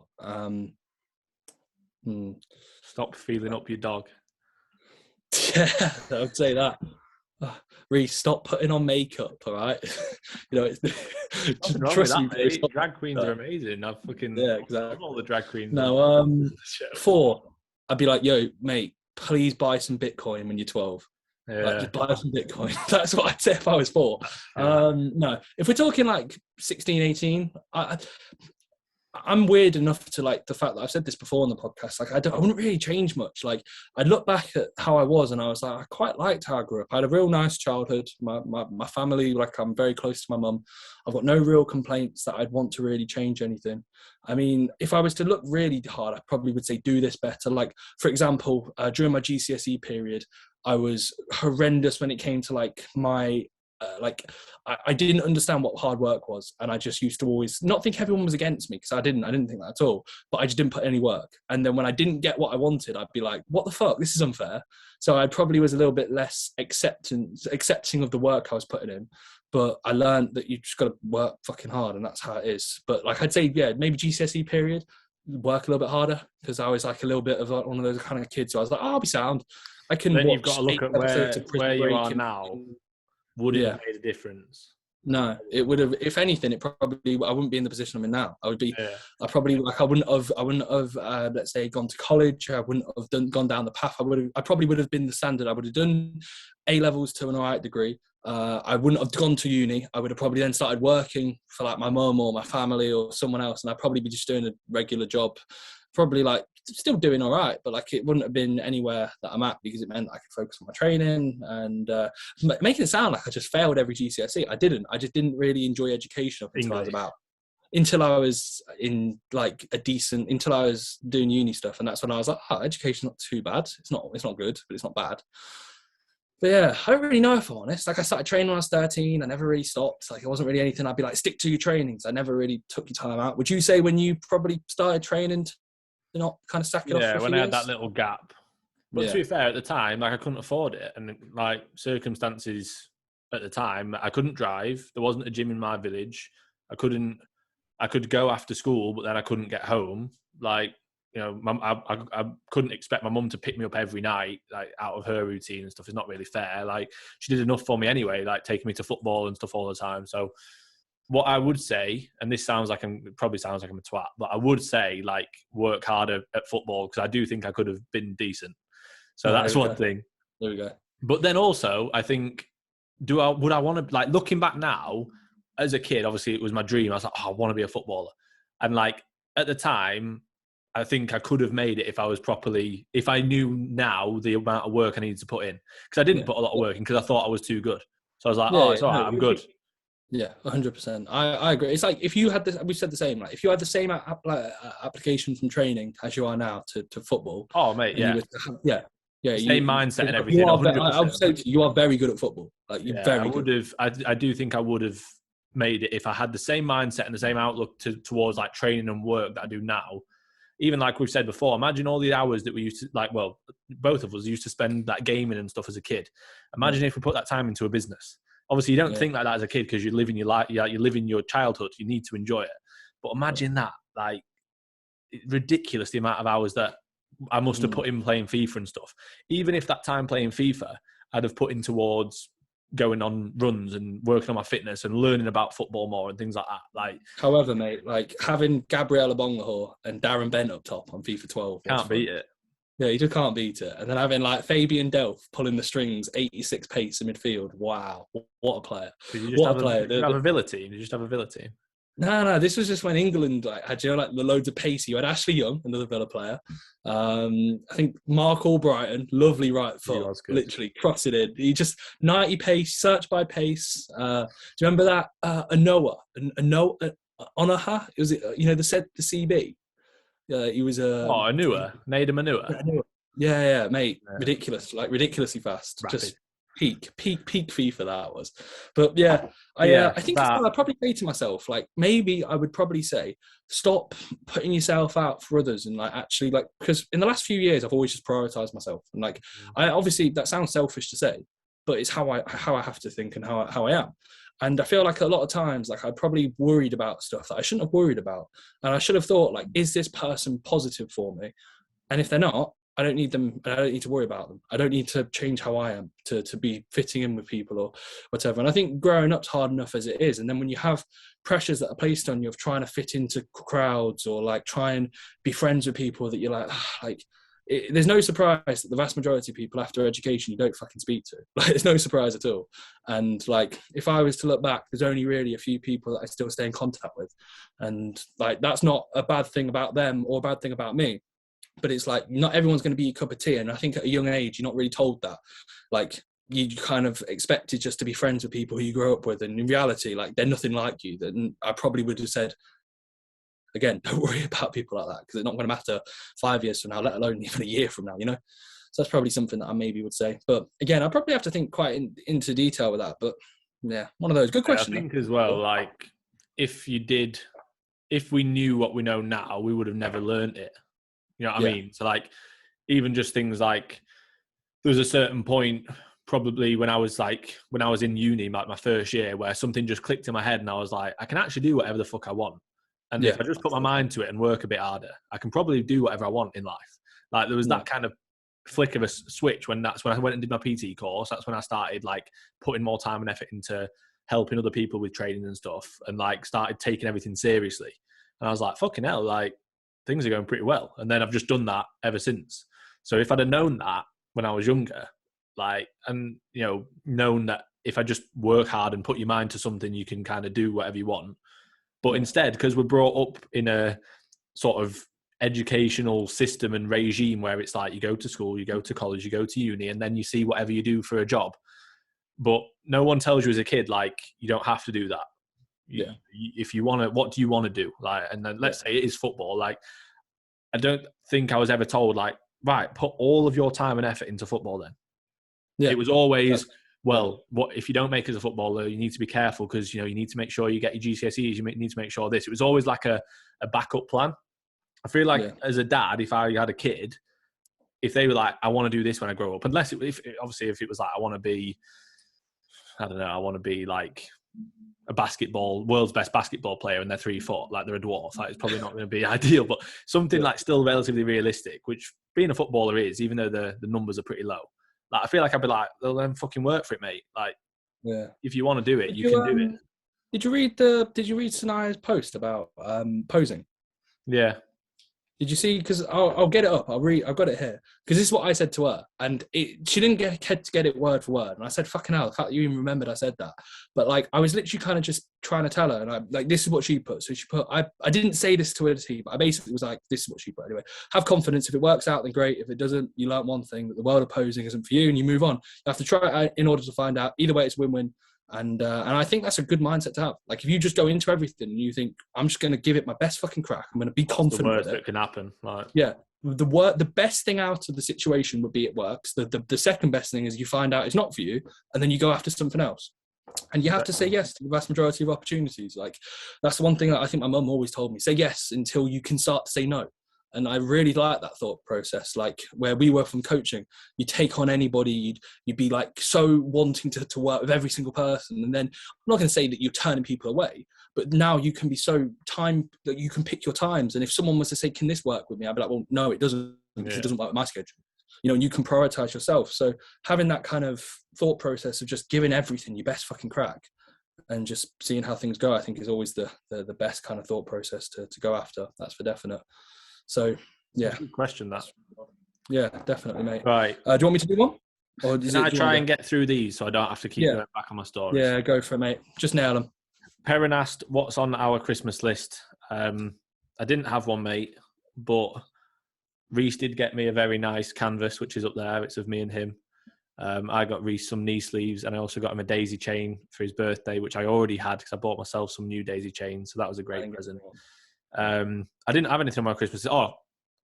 Stop feeling up your dog. Yeah, I would say that. Reece, stop putting on makeup, all right? You know, just trust me. Drag queens are amazing. I fucking love all the drag queens. No, 4. I'd be like, yo, mate, please buy some Bitcoin when you're 12. Yeah. Like, just buy some Bitcoin. That's what I'd say if I was 4. No, if we're talking like 16, 18, I'm weird enough to like the fact that I've said this before on the podcast. Like I wouldn't really change much. Like I look back at how I was and I was like, I quite liked how I grew up. I had a real nice childhood. My family, like I'm very close to my mum. I've got no real complaints that I'd want to really change anything. I mean, if I was to look really hard, I probably would say do this better. Like for example, during my GCSE period, I was horrendous when it came to like my I didn't understand what hard work was, and I just used to always not think everyone was against me because I didn't think that at all, but I just didn't put any work. And then when I didn't get what I wanted, I'd be like, what the fuck, this is unfair. So I probably was a little bit less accepting of the work I was putting in, but I learned that you just got to work fucking hard, and that's how it is. But like I'd say, yeah, maybe GCSE period, work a little bit harder, because I was like a little bit of like one of those kind of kids who I was like, oh, I'll be sound. I can. Then you've got to look at where you are now. Would it have made a difference? No, it would have. If anything, I wouldn't be in the position I'm in now. I would be. Yeah. I wouldn't have. Let's say gone to college. I wouldn't have gone down the path. I probably would have been the standard. I would have done A levels to an alright degree. I wouldn't have gone to uni. I would have probably then started working for like my mum or my family or someone else, and I'd probably be just doing a regular job. Probably like still doing all right, but like it wouldn't have been anywhere that I'm at, because it meant I could focus on my training and making it sound like I just failed every GCSE. I didn't. I just didn't really enjoy education until I was in like until I was doing uni stuff, and that's when I was like, education's not too bad. It's not good, but it's not bad. But yeah, I don't really know, if I'm honest. Like I started training when I was 13. I never really stopped. Like it wasn't really anything I'd be like, stick to your trainings. I never really took your time out. Would you say when you probably started training not kind of sack it off for a few when I had years? that little gap. But to be fair, at the time, like I couldn't afford it, and like circumstances at the time, I couldn't drive. There wasn't a gym in my village. I could go after school, but then I couldn't get home. Like, you know, I couldn't expect my mum to pick me up every night, like out of her routine and stuff. It's not really fair. Like she did enough for me anyway, like taking me to football and stuff all the time. So what I would say, and this probably sounds like I'm a twat, but I would say like work harder at football, because I do think I could have been decent. So that's one thing. There we go. But then also, I think, would I want to, like looking back now, as a kid, obviously it was my dream. I was like, I want to be a footballer. And like at the time, I think I could have made it if I knew now the amount of work I needed to put in. Because I didn't put a lot of work in because I thought I was too good. So I was like, it's all right, I'm good. Yeah, 100%. I agree. It's like if you had this, we said the same. Like if you had the same application from training as you are now to football. Oh, mate, yeah, same mindset and everything. I would say to you, you are very good at football. Like you're very good. I do think I would have made it if I had the same mindset and the same outlook towards like training and work that I do now. Even like we've said before, imagine all the hours that we used to, like, well, both of us used to spend that gaming and stuff as a kid. Imagine if we put that time into a business. Obviously, you don't think like that as a kid because you're living your life, you're living your childhood. You need to enjoy it. But imagine that, like, ridiculous the amount of hours that I must have put in playing FIFA and stuff. Even if that time playing FIFA, I'd have put in towards going on runs and working on my fitness and learning about football more and things like that. Like, however, mate, like having Gabriel Abongahor and Darren Bent up top on FIFA 12. Can't beat it. Yeah, you just can't beat it. And then having like Fabian Delph pulling the strings, 86 pace in midfield. Wow, what a player! What a player! Did you have a Villa team? Did you just have a Villa team? No. This was just when England had the loads of pace. You had Ashley Young, another Villa player. I think Mark Albrighton, lovely right foot, literally cross it in. He just 90 pace, search by pace. Do you remember that? Anoa, Onaha. It was the CB. He was Anua, Nader Manua. Yeah, mate, ridiculous, like ridiculously fast. Rapid. Just peak FIFA that was. But yeah, I think I'd probably say to myself, like, maybe I would probably say stop putting yourself out for others and like actually like, because in the last few years I've always just prioritized myself and like I obviously, that sounds selfish to say, but it's how I have to think and how I am. And I feel like a lot of times, like, I probably worried about stuff that I shouldn't have worried about. And I should have thought, like, is this person positive for me? And if they're not, I don't need them. I don't need to worry about them. I don't need to change how I am to be fitting in with people or whatever. And I think growing up's hard enough as it is. And then when you have pressures that are placed on you of trying to fit into crowds or like try and be friends with people that you're like, there's no surprise that the vast majority of people after education you don't fucking speak to. Like, there's no surprise at all. And like, if I was to look back, there's only really a few people that I still stay in contact with, and like, that's not a bad thing about them or a bad thing about me. But it's like, not everyone's going to be your cup of tea. And I think at a young age, you're not really told that. Like, you kind of expected just to be friends with people who you grow up with. And in reality, like, they're nothing like you. Then I probably would have said, again, don't worry about people like that because it's not going to matter 5 years from now, let alone even a year from now, you know? So that's probably something that I maybe would say. But again, I probably have to think quite into detail with that. But yeah, one of those. Good question. I think as well, like, if we knew what we know now, we would have never learned it. You know what I mean? So like, even just things like, there was a certain point probably when I was in uni, like my first year, where something just clicked in my head and I was like, I can actually do whatever the fuck I want. And if I just put my mind to it and work a bit harder, I can probably do whatever I want in life. Like, there was that kind of flick of a switch that's when I went and did my PT course. That's when I started like putting more time and effort into helping other people with training and stuff, and like started taking everything seriously. And I was like, fucking hell, like, things are going pretty well. And then I've just done that ever since. So if I'd have known that when I was younger, like, and, you know, known that if I just work hard and put your mind to something, you can kind of do whatever you want. But instead, because we're brought up in a sort of educational system and regime where it's like, you go to school, you go to college, you go to uni, and then you see whatever you do for a job. But no one tells you as a kid, like, you don't have to do that. If you want to, what do you want to do? Like, and then let's say it is football. Like, I don't think I was ever told, like, right, put all of your time and effort into football then. Yeah. It was always, well, what if you don't make it as a footballer, you need to be careful because, you know, you need to make sure you get your GCSEs, you need to make sure this. It was always like a backup plan. I feel like as a dad, if I had a kid, if they were like, I want to do this when I grow up, unless if it was like, I want to be like a world's best basketball player and they're 3 foot, like they're a dwarf, like, it's probably not going to be ideal, but something like still relatively realistic, which being a footballer is, even though the numbers are pretty low. Like, I feel like I'd be like, well, then fucking work for it, mate. Like, if you want to do it, you can do it. Did you read Sanaya's post about posing? Yeah. Did you see? Because I'll get it up. I've got it here. Because this is what I said to her, and she didn't get it word for word. And I said, "Fucking hell!" The fact that you even remembered I said that. But like, I was literally kind of just trying to tell her, and I like, this is what she put. So she put, I didn't say this to her, but I basically was like, this is what she put. Anyway, have confidence. If it works out, then great. If it doesn't, you learn one thing, that the world of posing isn't for you, and you move on. You have to try it in order to find out. Either way, it's win-win. And I think that's a good mindset to have. Like, if you just go into everything and you think, I'm just going to give it my best fucking crack, I'm going to be confident. The worst that can happen. Like, the best thing out of the situation would be it works. The second best thing is you find out it's not for you, and then you go after something else. And you have to say yes to the vast majority of opportunities. Like, that's the one thing that I think my mum always told me: say yes until you can start to say no. And I really like that thought process, like where we were from coaching, you take on anybody, you'd be like so wanting to work with every single person. And then I'm not going to say that you're turning people away, but now you can be so time that you can pick your times. And if someone was to say, can this work with me? I'd be like, well, no, it doesn't, because it doesn't work with my schedule. You know, and you can prioritize yourself. So having that kind of thought process of just giving everything your best fucking crack and just seeing how things go, I think is always the best kind of thought process to go after. That's for definite. So, yeah. Good question, that. Yeah, definitely, mate. Right. Do you want me to do one? Or Can I try and get through these so I don't have to keep going back on my stories? Yeah, go for it, mate. Just nail them. Perrin asked, what's on our Christmas list? I didn't have one, mate, but Reece did get me a very nice canvas, which is up there. It's of me and him. I got Reece some knee sleeves, and I also got him a daisy chain for his birthday, which I already had because I bought myself some new daisy chains. So that was a great present. I didn't have anything on my Christmas. Oh,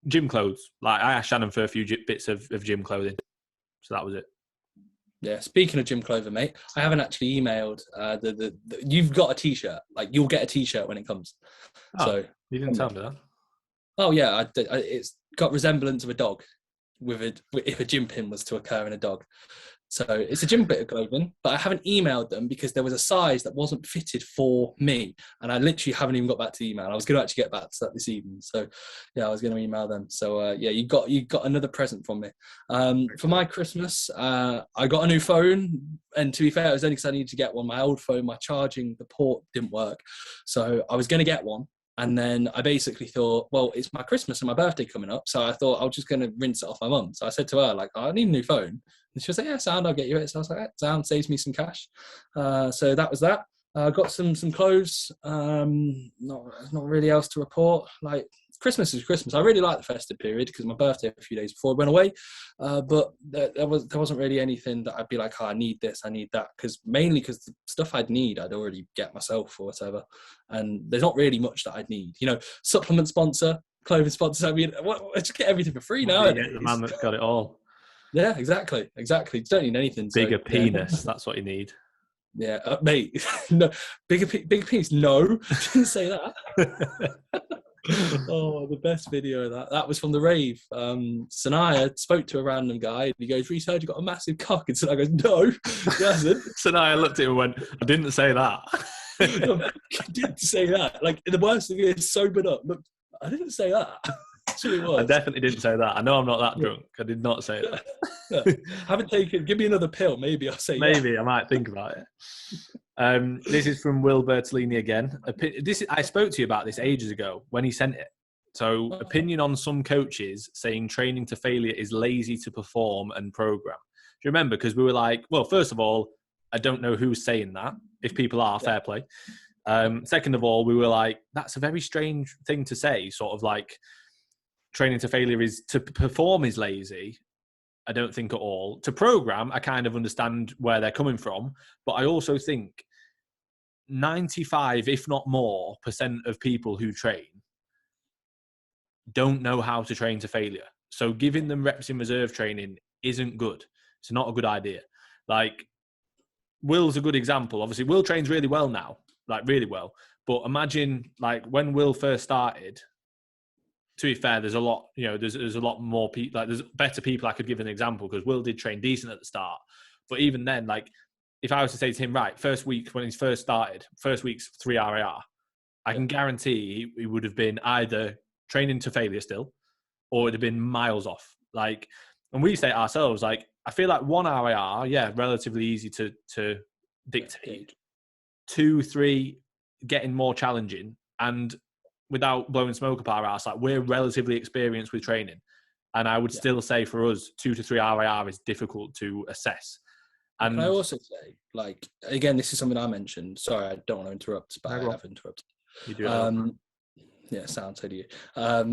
gym clothes. Like I asked Shannon for a few bits of gym clothing. So that was it. Yeah, speaking of gym clothing, mate, I haven't actually emailed you've got a t-shirt. Like you'll get a t-shirt when it comes. Oh, so you didn't tell me that. Oh yeah, it's got resemblance of a dog if a gym pin was to occur in a dog. So it's a gym bit of clothing, but I haven't emailed them because there was a size that wasn't fitted for me. And I literally haven't even got back to the email. I was going to actually get back to that this evening. So yeah, I was going to email them. So yeah, you got another present from me. For my Christmas, I got a new phone. And to be fair, it was only because I needed to get one. My old phone, the port didn't work. So I was going to get one. And then I basically thought, well, it's my Christmas and my birthday coming up. So I thought I was just going to rinse it off my mum. So I said to her, like, oh, I need a new phone. And she was like, yeah, sound, I'll get you it. So I was like, sound, saves me some cash. So that was that. I got some clothes. Not really else to report. Like, Christmas is Christmas. I really like the festive period because my birthday a few days before I went away. But there wasn't really anything that I'd be like, oh, I need this, I need that. Mainly because the stuff I'd need, I'd already get myself or whatever. And there's not really much that I'd need. You know, supplement sponsor, clothing sponsor. I mean, I just get everything for free now. Yeah, the man that's got it all. Yeah, exactly. You don't need anything. Bigger penis, that's what you need. Yeah, mate. No, bigger penis. No, didn't say that. Oh, the best video of that was from the rave. Sanaya spoke to a random guy and he goes, Reece, heard you got a massive cock, and Sanaya goes, no, he hasn't. Sanaya looked at him and went, I didn't say that. I didn't say that. Like, the worst thing is sobered up. Look, I didn't say that. I definitely didn't say that. I know I'm not that drunk. I did not say that. Yeah. Haven't taken. Give me another pill. Maybe I'll say. Maybe I might think about it. This is from Will Bertolini again. I spoke to you about this ages ago when he sent it. So, opinion on some coaches saying training to failure is lazy to perform and program. Do you remember? Because we were like, well, first of all, I don't know who's saying that. If people are, fair play. Second of all, we were like, that's a very strange thing to say. Sort of like, training to failure is to perform is lazy. I don't think at all. To program, I kind of understand where they're coming from, but I also think 95, if not more, % of people who train don't know how to train to failure. So giving them reps in reserve training isn't good. It's not a good idea. Like, Will's a good example. Obviously, Will trains really well now, like really well. But imagine, like, when Will first started, to be fair, there's a lot, you know, there's a lot more people, like there's better people I could give an example because Will did train decent at the start. But even then, like, if I was to say to him, right, first week when he's first started, first week's 3 RIR, I can guarantee he would have been either training to failure still, or it'd have been miles off. Like, and we say ourselves, like, I feel like 1 RIR, yeah, relatively easy to dictate. 2, 3, getting more challenging, and without blowing smoke up our ass, like, we're relatively experienced with training. And I would still say for us, 2 to 3 RIR is difficult to assess. And can I also say, like, again, this is something I mentioned. Sorry, I don't want to interrupt, but I have interrupted. You do. Yeah, sounds so do you.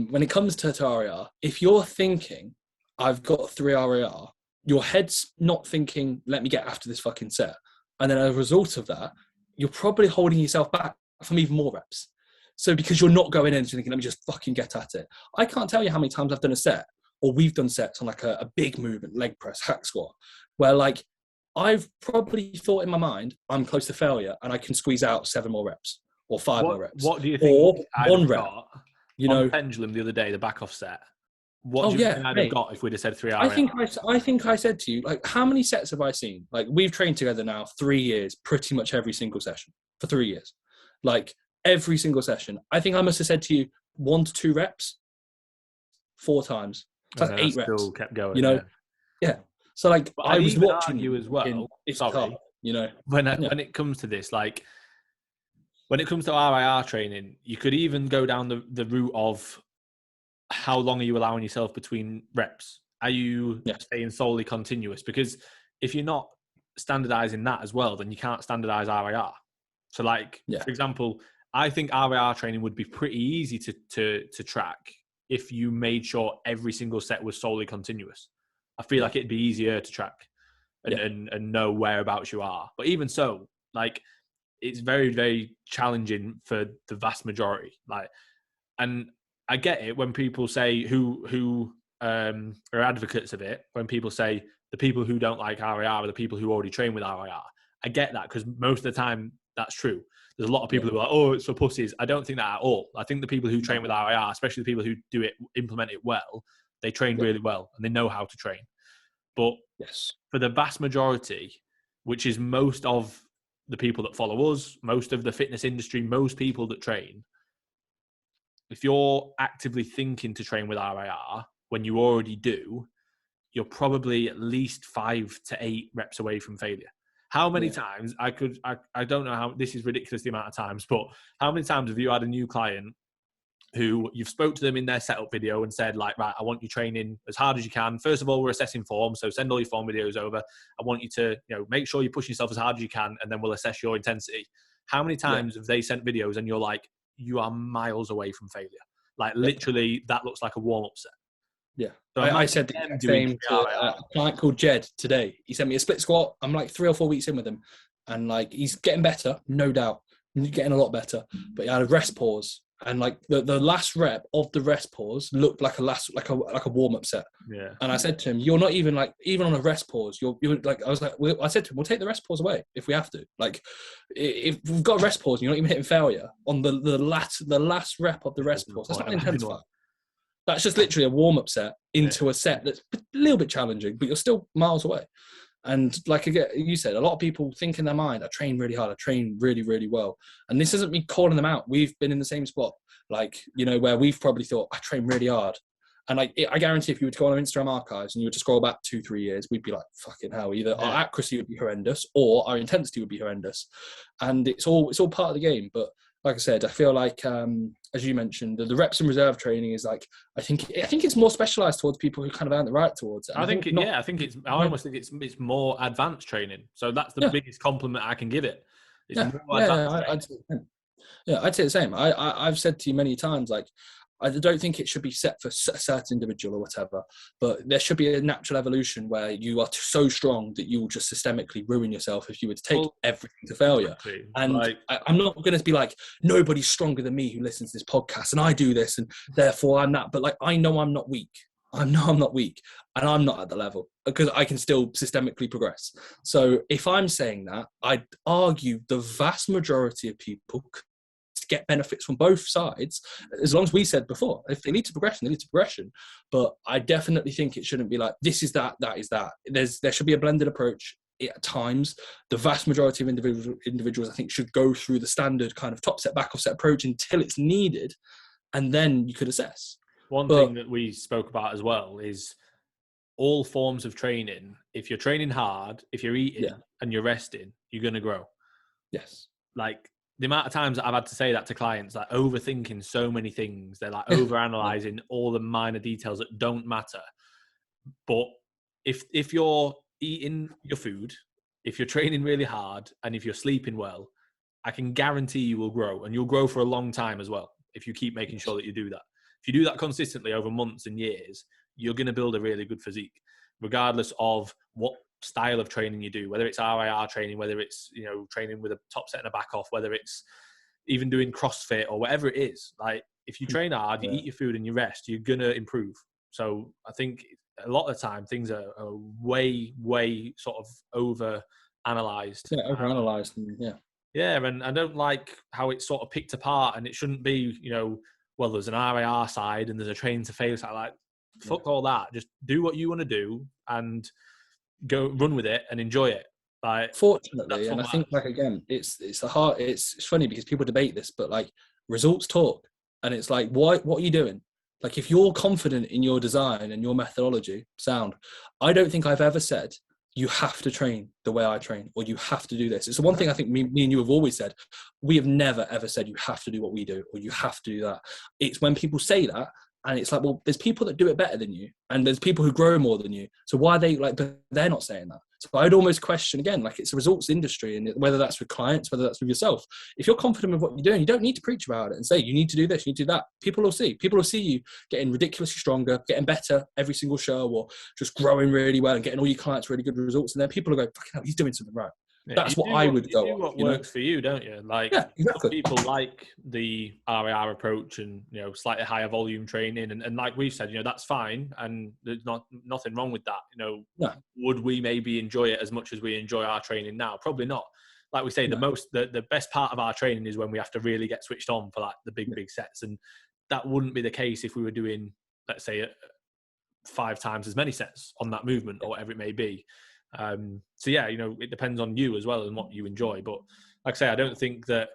When it comes to RIR, if you're thinking, I've got 3 RIR, your head's not thinking, let me get after this fucking set. And then as a result of that, you're probably holding yourself back from even more reps. So because you're not going in and thinking, let me just fucking get at it. I can't tell you how many times I've done a set, or we've done sets on like a big movement, leg press, hack squat, where like I've probably thought in my mind, I'm close to failure and I can squeeze out 7 more reps or 5 more reps. What do you think? Or 1 rep. You On know, the pendulum the other day, the back off set. What oh do you yeah, think I'd have mate. got if we'd have said 3 I RIR? think I said to you, like, how many sets have I seen? Like, we've trained together now 3 years, pretty much every single session for 3 years. Like, every single session. I think I must have said to you 1 to 2 reps 4 times. So And that's then I 8 reps. still kept going. You know, yeah. So like, But I I'd was even watching argue you as thinking, well. this is Sorry, hard, you know. when Yeah. it comes to this, like when it comes to RIR training, you could even go down the route of how long are you allowing yourself between reps? Are you staying solely continuous? Because if you're not standardizing that as well, then you can't standardize RIR. So, like, for example, I think RIR training would be pretty easy to track if you made sure every single set was solely continuous. I feel like it'd be easier to track and know whereabouts you are. But even so, like, it's very, very challenging for the vast majority. Like, and I get it when people say who are advocates of it, when people say the people who don't like RIR are the people who already train with RIR. I get that because most of the time that's true. There's a lot of people who are like, oh, it's for pussies. I don't think that at all. I think the people who train with RIR, especially the people who do it, implement it well, they train really well and they know how to train. But for the vast majority, which is most of the people that follow us, most of the fitness industry, most people that train, if you're actively thinking to train with RIR when you already do, you're probably at least 5 to 8 reps away from failure. How many times I don't know how, this is ridiculous the amount of times, but how many times have you had a new client who you've spoke to them in their setup video and said, like, right, I want you training as hard as you can. First of all, we're assessing form, so send all your form videos over. I want you to, make sure you push yourself as hard as you can, and then we'll assess your intensity. How many times have they sent videos and you're like, you are miles away from failure? Like, literally, that looks like a warm-up set. Yeah. So I said the same to a client called Jed today. He sent me a split squat. I'm like 3 or 4 weeks in with him. And like, he's getting better, no doubt. He's getting a lot better. But he had a rest pause. And like the last rep of the rest pause looked like a warm-up set. Yeah. And I said to him, you're not even on a rest pause. You're like, I said to him, we'll take the rest pause away if we have to. Like, if we've got a rest pause and you're not even hitting failure on the last rep of the rest pause, that's not an intense one. That's just literally a warm-up set into a set that's a little bit challenging, but you're still miles away. And like again, you said, a lot of people think in their mind, I train really hard, I train really, really well. And this isn't me calling them out. We've been in the same spot, like, where we've probably thought, I train really hard. And like, I guarantee if you were to go on our Instagram archives and you were to scroll back 2-3 years, we'd be like, fucking hell, either our accuracy would be horrendous or our intensity would be horrendous. And it's all part of the game. But like I said, I feel like, as you mentioned, the reps and reserve training is like, I think it's more specialized towards people who kind of earn the right towards it. I almost think it's more advanced training. So that's the biggest compliment I can give it. It's more advanced training. I'd say the same. I've said to you many times, like, I don't think it should be set for a certain individual or whatever, but there should be a natural evolution where you are so strong that you will just systemically ruin yourself if you were to take everything to failure. Exactly. And I'm not going to be like, nobody's stronger than me who listens to this podcast and I do this and therefore I'm that. But like, I know I'm not weak. I know I'm not weak and I'm not at the level because I can still systemically progress. So if I'm saying that, I'd argue the vast majority of people get benefits from both sides, as long as we said before, if they lead to progression, they lead to progression. But I definitely think it shouldn't be like, this is that is that. There should be a blended approach at times. The vast majority of individuals, I think, should go through the standard kind of top set, back off set approach until it's needed, and then you could assess. One thing that we spoke about as well is all forms of training. If you're training hard, if you're eating and you're resting, you're going to grow. Yes. Like, the amount of times that I've had to say that to clients, like overthinking so many things, they're like overanalyzing all the minor details that don't matter. But if you're eating your food, if you're training really hard, and if you're sleeping well, I can guarantee you will grow, and you'll grow for a long time as well if you keep making sure that you do that. If you do that consistently over months and years, you're going to build a really good physique, regardless of what style of training you do, whether it's RIR training, whether it's training with a top set and a back off, whether it's even doing CrossFit or whatever it is. Like, if you train hard, you eat your food and you rest, you're gonna improve. So I think a lot of the time things are way sort of over analyzed. Overanalyzed. And I don't like how it's sort of picked apart, and it shouldn't be well, there's an RIR side and there's a training to failure side. Like, fuck all that. Just do what you want to do and go run with it and enjoy it. Like, fortunately, and I think, like, again, it's funny because people debate this, but like, results talk, and it's like, what are you doing? Like, if you're confident in your design and your methodology, sound. I don't think I've ever said you have to train the way I train, or you have to do this. It's the one thing I think me and you have always said. We have never ever said you have to do what we do, or you have to do that. It's when people say that, and it's like, well, there's people that do it better than you, and there's people who grow more than you. So why are they like? But they're not saying that. So I'd almost question, again, like, it's a results industry, and whether that's with clients, whether that's with yourself. If you're confident with what you're doing, you don't need to preach about it and say you need to do this, you need to do that. People will see. People will see you getting ridiculously stronger, getting better every single show, or just growing really well and getting all your clients really good results. And then people will go, fucking hell, he's doing something right. Yeah, that's what I would go on. You do what works for you, don't you? Like, yeah, exactly. People like the RIR approach and, slightly higher volume training, and like we've said, that's fine, and there's nothing wrong with that. No. Would we maybe enjoy it as much as we enjoy our training now? Probably not. Like we say, the best part of our training is when we have to really get switched on for like the big sets, and that wouldn't be the case if we were doing, let's say, 5 times as many sets on that movement or whatever it may be. So yeah, it depends on you as well and what you enjoy. But like I say, I don't think that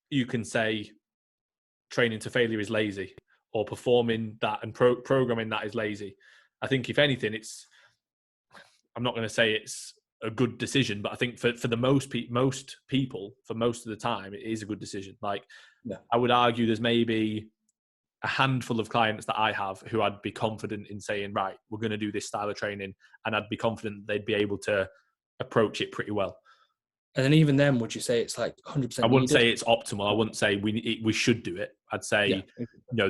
you can say training to failure is lazy, or performing that and programming that is lazy. I think if anything, I'm not going to say it's a good decision, but I think for the most people, for most of the time, it is a good decision. Like, I would argue there's maybe a handful of clients that I have who I'd be confident in saying, right, we're going to do this style of training, and I'd be confident they'd be able to approach it pretty well. And then even then, would you say it's like 100%? I wouldn't say it's optimal. I wouldn't say we should do it. I'd say,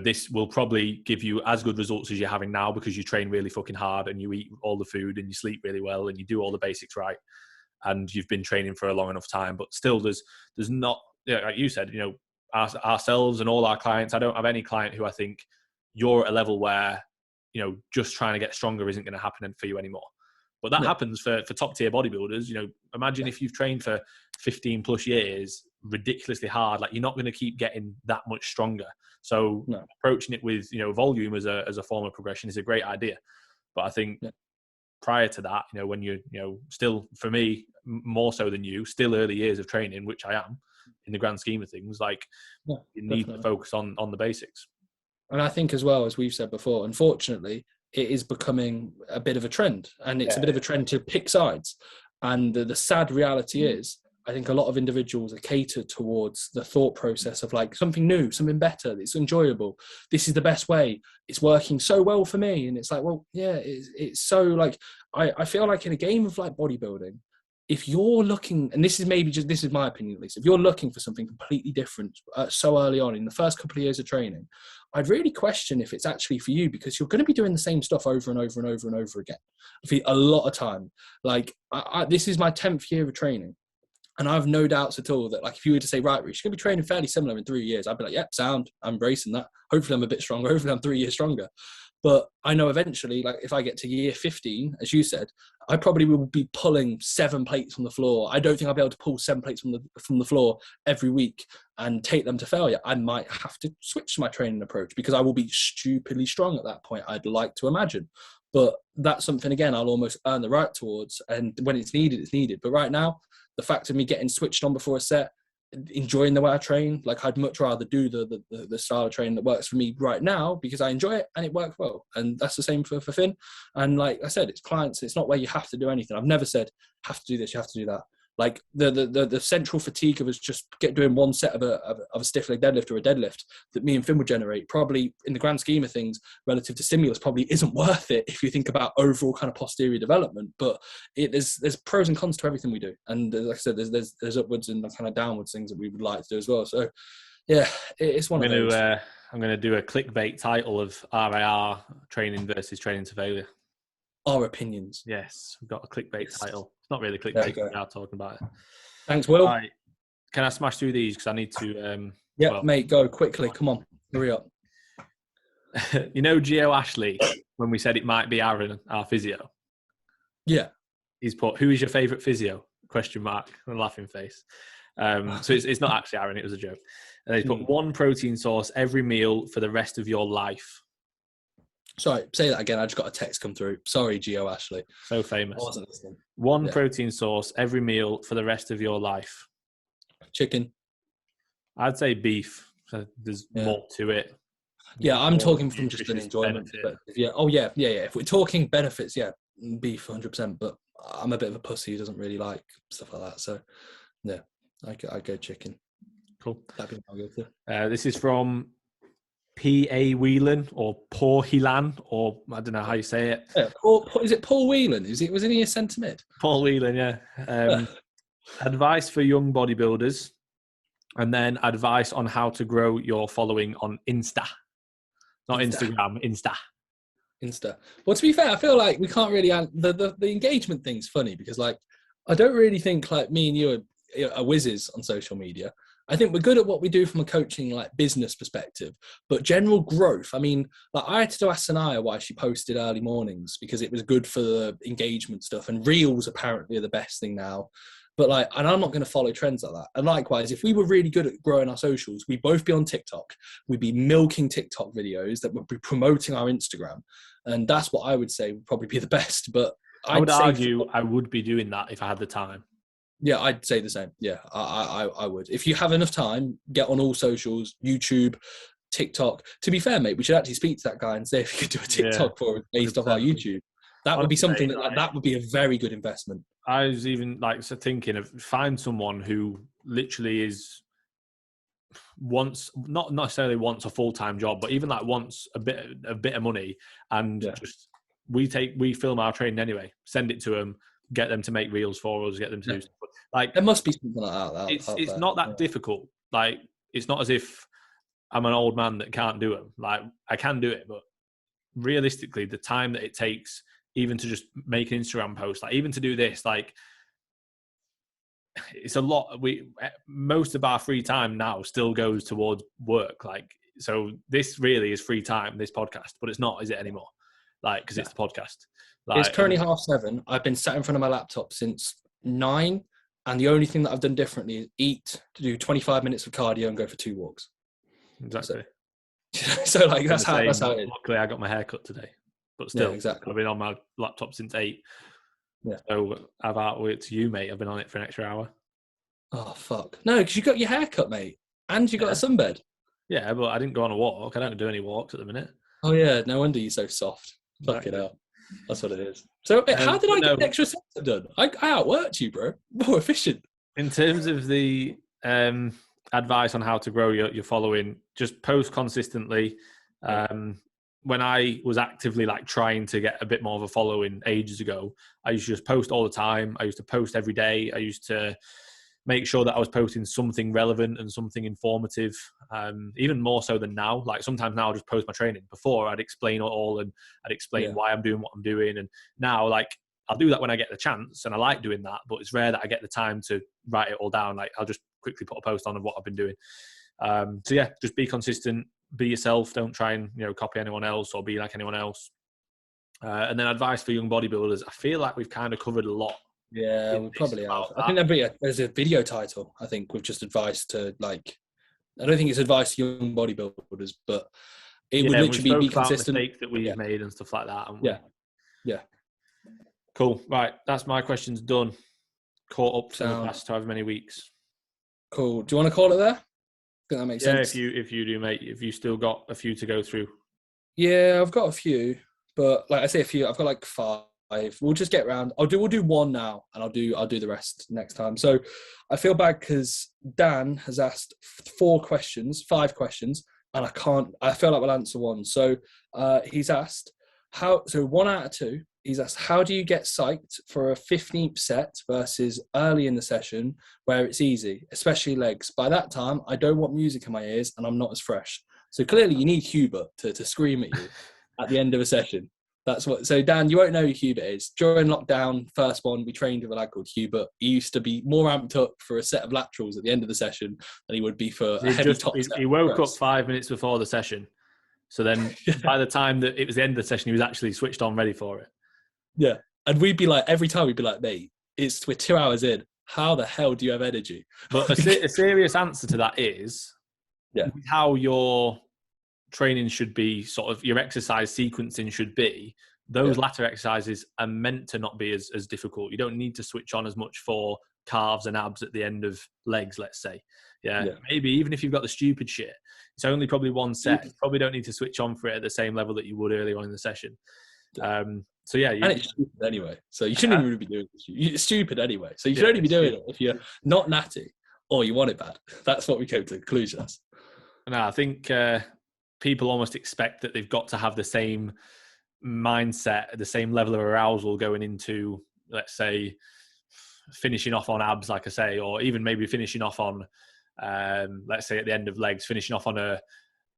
this will probably give you as good results as you're having now, because you train really fucking hard and you eat all the food and you sleep really well and you do all the basics right, and you've been training for a long enough time. But still, there's not, like you said, ourselves and all our clients. I don't have any client who I think you're at a level where, just trying to get stronger isn't going to happen for you anymore. But that happens for top tier bodybuilders. Imagine if you've trained for 15 plus years, ridiculously hard, like, you're not going to keep getting that much stronger. So approaching it with, volume as a form of progression is a great idea. But I think prior to that, when you're, still, for me, more so than you, still early years of training, which I am in the grand scheme of things, like, you need to focus on the basics. And I think, as well, as we've said before, unfortunately, it is becoming a bit of a trend, and it's a bit of a trend to pick sides. And the sad reality is, I think a lot of individuals are catered towards the thought process of like something new, something better, it's enjoyable. This is the best way. It's working so well for me. And it's like, well, yeah, it's so like, I feel like in a game of like bodybuilding, if you're looking, and this is my opinion at least, if you're looking for something completely different so early on in the first couple of years of training, I'd really question if it's actually for you, because you're going to be doing the same stuff over and over and over and over again for a lot of time. Like, this is my 10th year of training, and I have no doubts at all that, like, if you were to say, right, Reece, you're going to be training fairly similar in 3 years, I'd be like, yep, sound, I'm embracing that. Hopefully I'm a bit stronger. Hopefully I'm 3 years stronger. But I know eventually, like, if I get to year 15, as you said, I probably will be pulling 7 plates from the floor. I don't think I'll be able to pull 7 plates from the floor every week and take them to failure. I might have to switch my training approach, because I will be stupidly strong at that point, I'd like to imagine. But that's something, again, I'll almost earn the right towards. And when it's needed, it's needed. But right now, the fact of me getting switched on before a set, enjoying the way I train, like, I'd much rather do the style of training that works for me right now, because I enjoy it and it works well. And that's the same for Finn. And like I said, it's clients, it's not where you have to do anything. I've never said have to do this, you have to do that. Like the central fatigue of us just doing one set of a stiff leg deadlift or a deadlift that me and Finn would generate, probably in the grand scheme of things, relative to stimulus, probably isn't worth it if you think about overall kind of posterior development. But there's pros and cons to everything we do, and like I said, there's upwards and kind of downwards things that we would like to do as well. So yeah, it's one of those. I'm going to do a clickbait title of RIR training versus training to failure. Our opinions. Yes, we've got a clickbait title. It's not really clickbait. We are talking about it. Thanks, Will. Right. Can I smash through these, because I need to? Mate, go quickly. Come on, hurry up. Gio Ashley, when we said it might be Aaron, our physio. Yeah. He's put, who is your favourite physio? ? And a laughing face. So it's not actually Aaron. It was a joke. And they put one protein source every meal for the rest of your life. Sorry, say that again. I just got a text come through. Sorry, Gio Ashley. So famous. I wasn't listening. One protein source every meal for the rest of your life. Chicken. I'd say beef. So there's more to it. Yeah, I'm talking from just an enjoyment perspective. Yeah. Oh, yeah. If we're talking benefits, beef 100%. But I'm a bit of a pussy who doesn't really like stuff like that. So, yeah, I go chicken. Cool. That'd be my go-to. This is from P.A. Whelan or Paul Hilan, or I don't know how you say it. Yeah, is it Paul Whelan? Wasn't he a centre mid? Paul Whelan, yeah. Advice for young bodybuilders, and then advice on how to grow your following on Insta. Not Instagram, Insta. Well, to be fair, I feel like we can't really... The engagement thing's funny because, like, I don't really think, like, me and you are whizzes on social media. I think we're good at what we do from a coaching, like, business perspective, but general growth. I mean, like, I had to ask Sanaya why she posted early mornings because it was good for the engagement stuff, and reels apparently are the best thing now. But, like, and I'm not going to follow trends like that. And likewise, if we were really good at growing our socials, we'd both be on TikTok. We'd be milking TikTok videos that would be promoting our Instagram. And that's what I would say would probably be the best. But I would argue I would be doing that if I had the time. Yeah, I'd say the same. Yeah, I would. If you have enough time, get on all socials, YouTube, TikTok. To be fair, mate, we should actually speak to that guy and say if he could do a TikTok for us based off our YouTube. That would be something that would be a very good investment. I was even thinking of find someone who literally not necessarily wants a full-time job, but even like wants a bit of money, and just we film our training anyway, send it to them, get them to make reels for us, get them to do stuff. Like there must be something like that. It's not that difficult. Like it's not as if I'm an old man that can't do it. Like I can do it, but realistically, the time that it takes, even to just make an Instagram post, like even to do this, like it's a lot. Most of our free time now still goes towards work. Like, so this really is free time, this podcast, but it's not, is it anymore? Like, because it's the podcast. Like, it's currently 7:30. I've been sat in front of my laptop since 9. And the only thing that I've done differently is eat, to do 25 minutes of cardio and go for 2 walks. Exactly. So like, that's how it is. Luckily, I got my hair cut today. But still, exactly. I've been on my laptop since 8. Yeah. So I've outworked you, mate. I've been on it for an extra hour. Oh, fuck. No, because you got your hair cut, mate. And you got a sunbed. Yeah, but I didn't go on a walk. I don't do any walks at the minute. Oh, yeah. No wonder you're so soft. Fuck it out. That's what it is. So how did I get an extra set done? I outworked you, bro. More efficient. In terms of the advice on how to grow your following, just post consistently. When I was actively like trying to get a bit more of a following ages ago, I used to just post all the time. I used to post every day. I used to make sure that I was posting something relevant and something informative, even more so than now. Like sometimes now I'll just post my training. Before I'd explain it all and I'd explain why I'm doing what I'm doing. And now like I'll do that when I get the chance, and I like doing that, but it's rare that I get the time to write it all down. Like I'll just quickly put a post on of what I've been doing. So yeah, just be consistent. Be yourself. Don't try and copy anyone else or be like anyone else. And then advice for young bodybuilders. I feel like we've kind of covered a lot. Yeah, we probably have. I think there's a video title. I think with just advice to like. I don't think it's advice to young bodybuilders, but it would literally be consistent. Mistakes that we've made and stuff like that. Yeah. Cool. Right, that's my questions done. Caught up for the past however many weeks. Cool. Do you want to call it there? I think that makes sense. Yeah, if you do, mate. If you still got a few to go through. Yeah, I've got a few, but like I say, a few. I've got like 5. We'll just get round. We'll do 1 now, and I'll do the rest next time. So I feel bad because Dan has asked 5 questions, and I feel like we'll answer 1. So he's asked 1 out of 2. He's asked, how do you get psyched for a 15th set versus early in the session where it's easy, especially legs? By that time, I don't want music in my ears and I'm not as fresh. So clearly you need Hubert to scream at you at the end of a session. So Dan, you won't know who Hubert is. During lockdown, first one, we trained with a lad called Hubert. He used to be more amped up for a set of laterals at the end of the session than he would be for a heavy top set. He woke up 5 minutes before the session. So then by the time that it was the end of the session, he was actually switched on, ready for it. Yeah. And we'd be like, every time we'd be like, mate, we're 2 hours in. How the hell do you have energy? But a serious answer to that is Yeah. how your training should be, sort of your exercise sequencing should be, those latter exercises are meant to not be as difficult. You don't need to switch on as much for calves and abs at the end of legs, let's say. Yeah. Maybe even if you've got the stupid shit, it's only probably one set. You probably don't need to switch on for it at the same level that you would earlier on in the session. So yeah, and it's stupid anyway. So you shouldn't even be doing this. It's stupid anyway. So you should only be doing it if you're not natty or you want it bad. That's what we came to the conclusion as. No, I think people almost expect that they've got to have the same mindset, the same level of arousal going into, let's say, finishing off on abs, like I say, or even maybe finishing off on, let's say at the end of legs, finishing off on a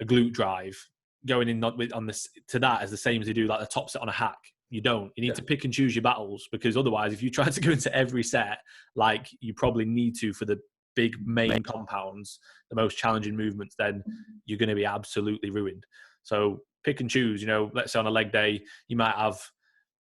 glute drive, going in on this to that as the same as they do like the top set on a hack. You don't. You need to pick and choose your battles, because otherwise, if you try to go into every set like you probably need to for the big main compounds, the most challenging movements, then you're going to be absolutely ruined. So pick and choose. You know, let's say on a leg day, you might have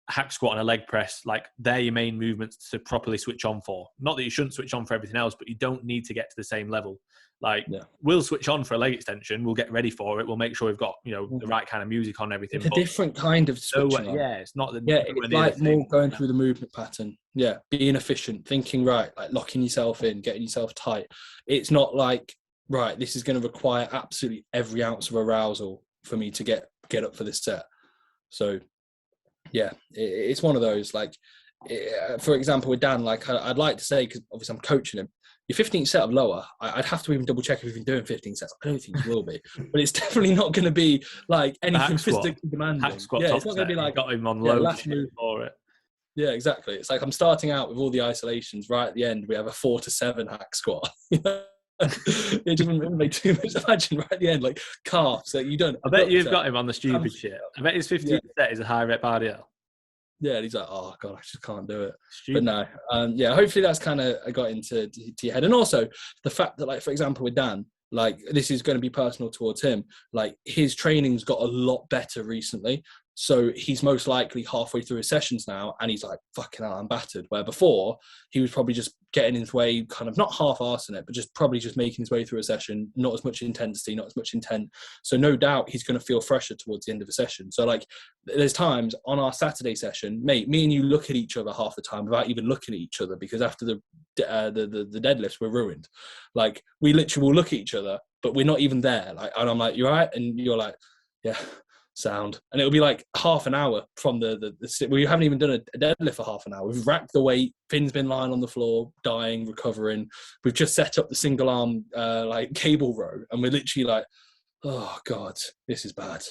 a hack squat and a leg press. Like, they're your main movements to properly switch on for. Not that you shouldn't switch on for everything else, but you don't need to get to the same level. Like, we'll switch on for a leg extension. We'll get ready for it. We'll make sure we've got, you know, the right kind of music on everything. It's a different kind of switching on. Yeah, it's not. It's like more going through the movement pattern. Yeah, being efficient, thinking right, like locking yourself in, getting yourself tight. It's not like, right, this is going to require absolutely every ounce of arousal for me to get up for this set. So, yeah, it's one of those. Like, for example, with Dan, like I'd like to say, because obviously I'm coaching him, your 15th set of lower, I'd have to even double check if we've been doing 15 sets. I don't think you will be, but it's definitely not going to be like anything physically demanding. It's not going to be like got him on low for it. Yeah, exactly. It's like I'm starting out with all the isolations. Right at the end, we have a 4 to 7 hack squat. It doesn't make too much. Imagine right at the end, like calves that you don't. I bet you've got him on the stupid shit. I bet his 15th set is a high rep RDL. Yeah, and he's like, oh God, I just can't do it. Stupid. But no, hopefully that's kind of got into your head. And also the fact that, like, for example, with Dan, like, this is going to be personal towards him. Like, his training's got a lot better recently. So he's most likely halfway through his sessions now, and he's like, fucking hell, I'm battered. Where before, he was probably just getting his way, kind of not half-arsing it, but just probably just making his way through a session, not as much intensity, not as much intent. So no doubt he's going to feel fresher towards the end of a session. So, like, there's times on our Saturday session, mate, me and you look at each other half the time without even looking at each other, because after the deadlifts, we're ruined. Like, we literally will look at each other, but we're not even there. Like, and I'm like, you all right? And you're like, yeah. Sound. And it'll be like half an hour from we haven't even done a deadlift for half an hour. We've racked the weight. Finn's been lying on the floor, dying, recovering. We've just set up the single arm like cable row, and we're literally like, oh God, this is bad.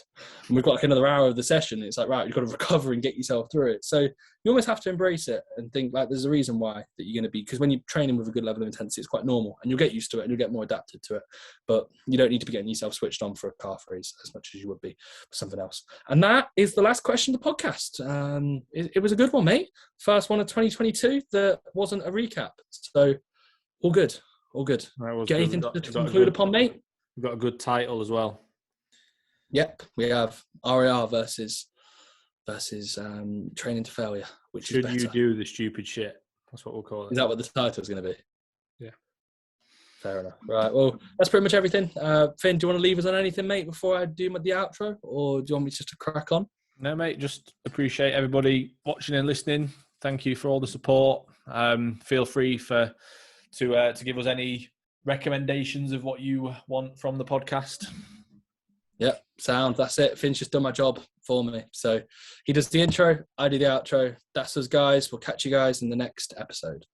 And we've got like another hour of the session. It's like, right, you've got to recover and get yourself through it. So you almost have to embrace it and think, like, there's a reason why that you're going to be, because when you're training with a good level of intensity, it's quite normal, and you'll get used to it and you'll get more adapted to it. But you don't need to be getting yourself switched on for a calf raise as much as you would be for something else. And that is the last question of the podcast. It was a good one, mate. First one of 2022 that wasn't a recap. So all good. Get anything to conclude upon, mate? We've got a good title as well. Yep, we have RIR versus training to failure. Which should is better. You do the stupid shit? That's what we'll call it. Is that what the title is going to be? Yeah. Fair enough. Right. Well, that's pretty much everything. Finn, do you want to leave us on anything, mate, before I do the outro, or do you want me just to crack on? No, mate. Just appreciate everybody watching and listening. Thank you for all the support. Feel free to give us any recommendations of what you want from the podcast. Yep, sound. That's it. Finn's just done my job for me. So he does the intro, I do the outro. That's us, guys. We'll catch you guys in the next episode.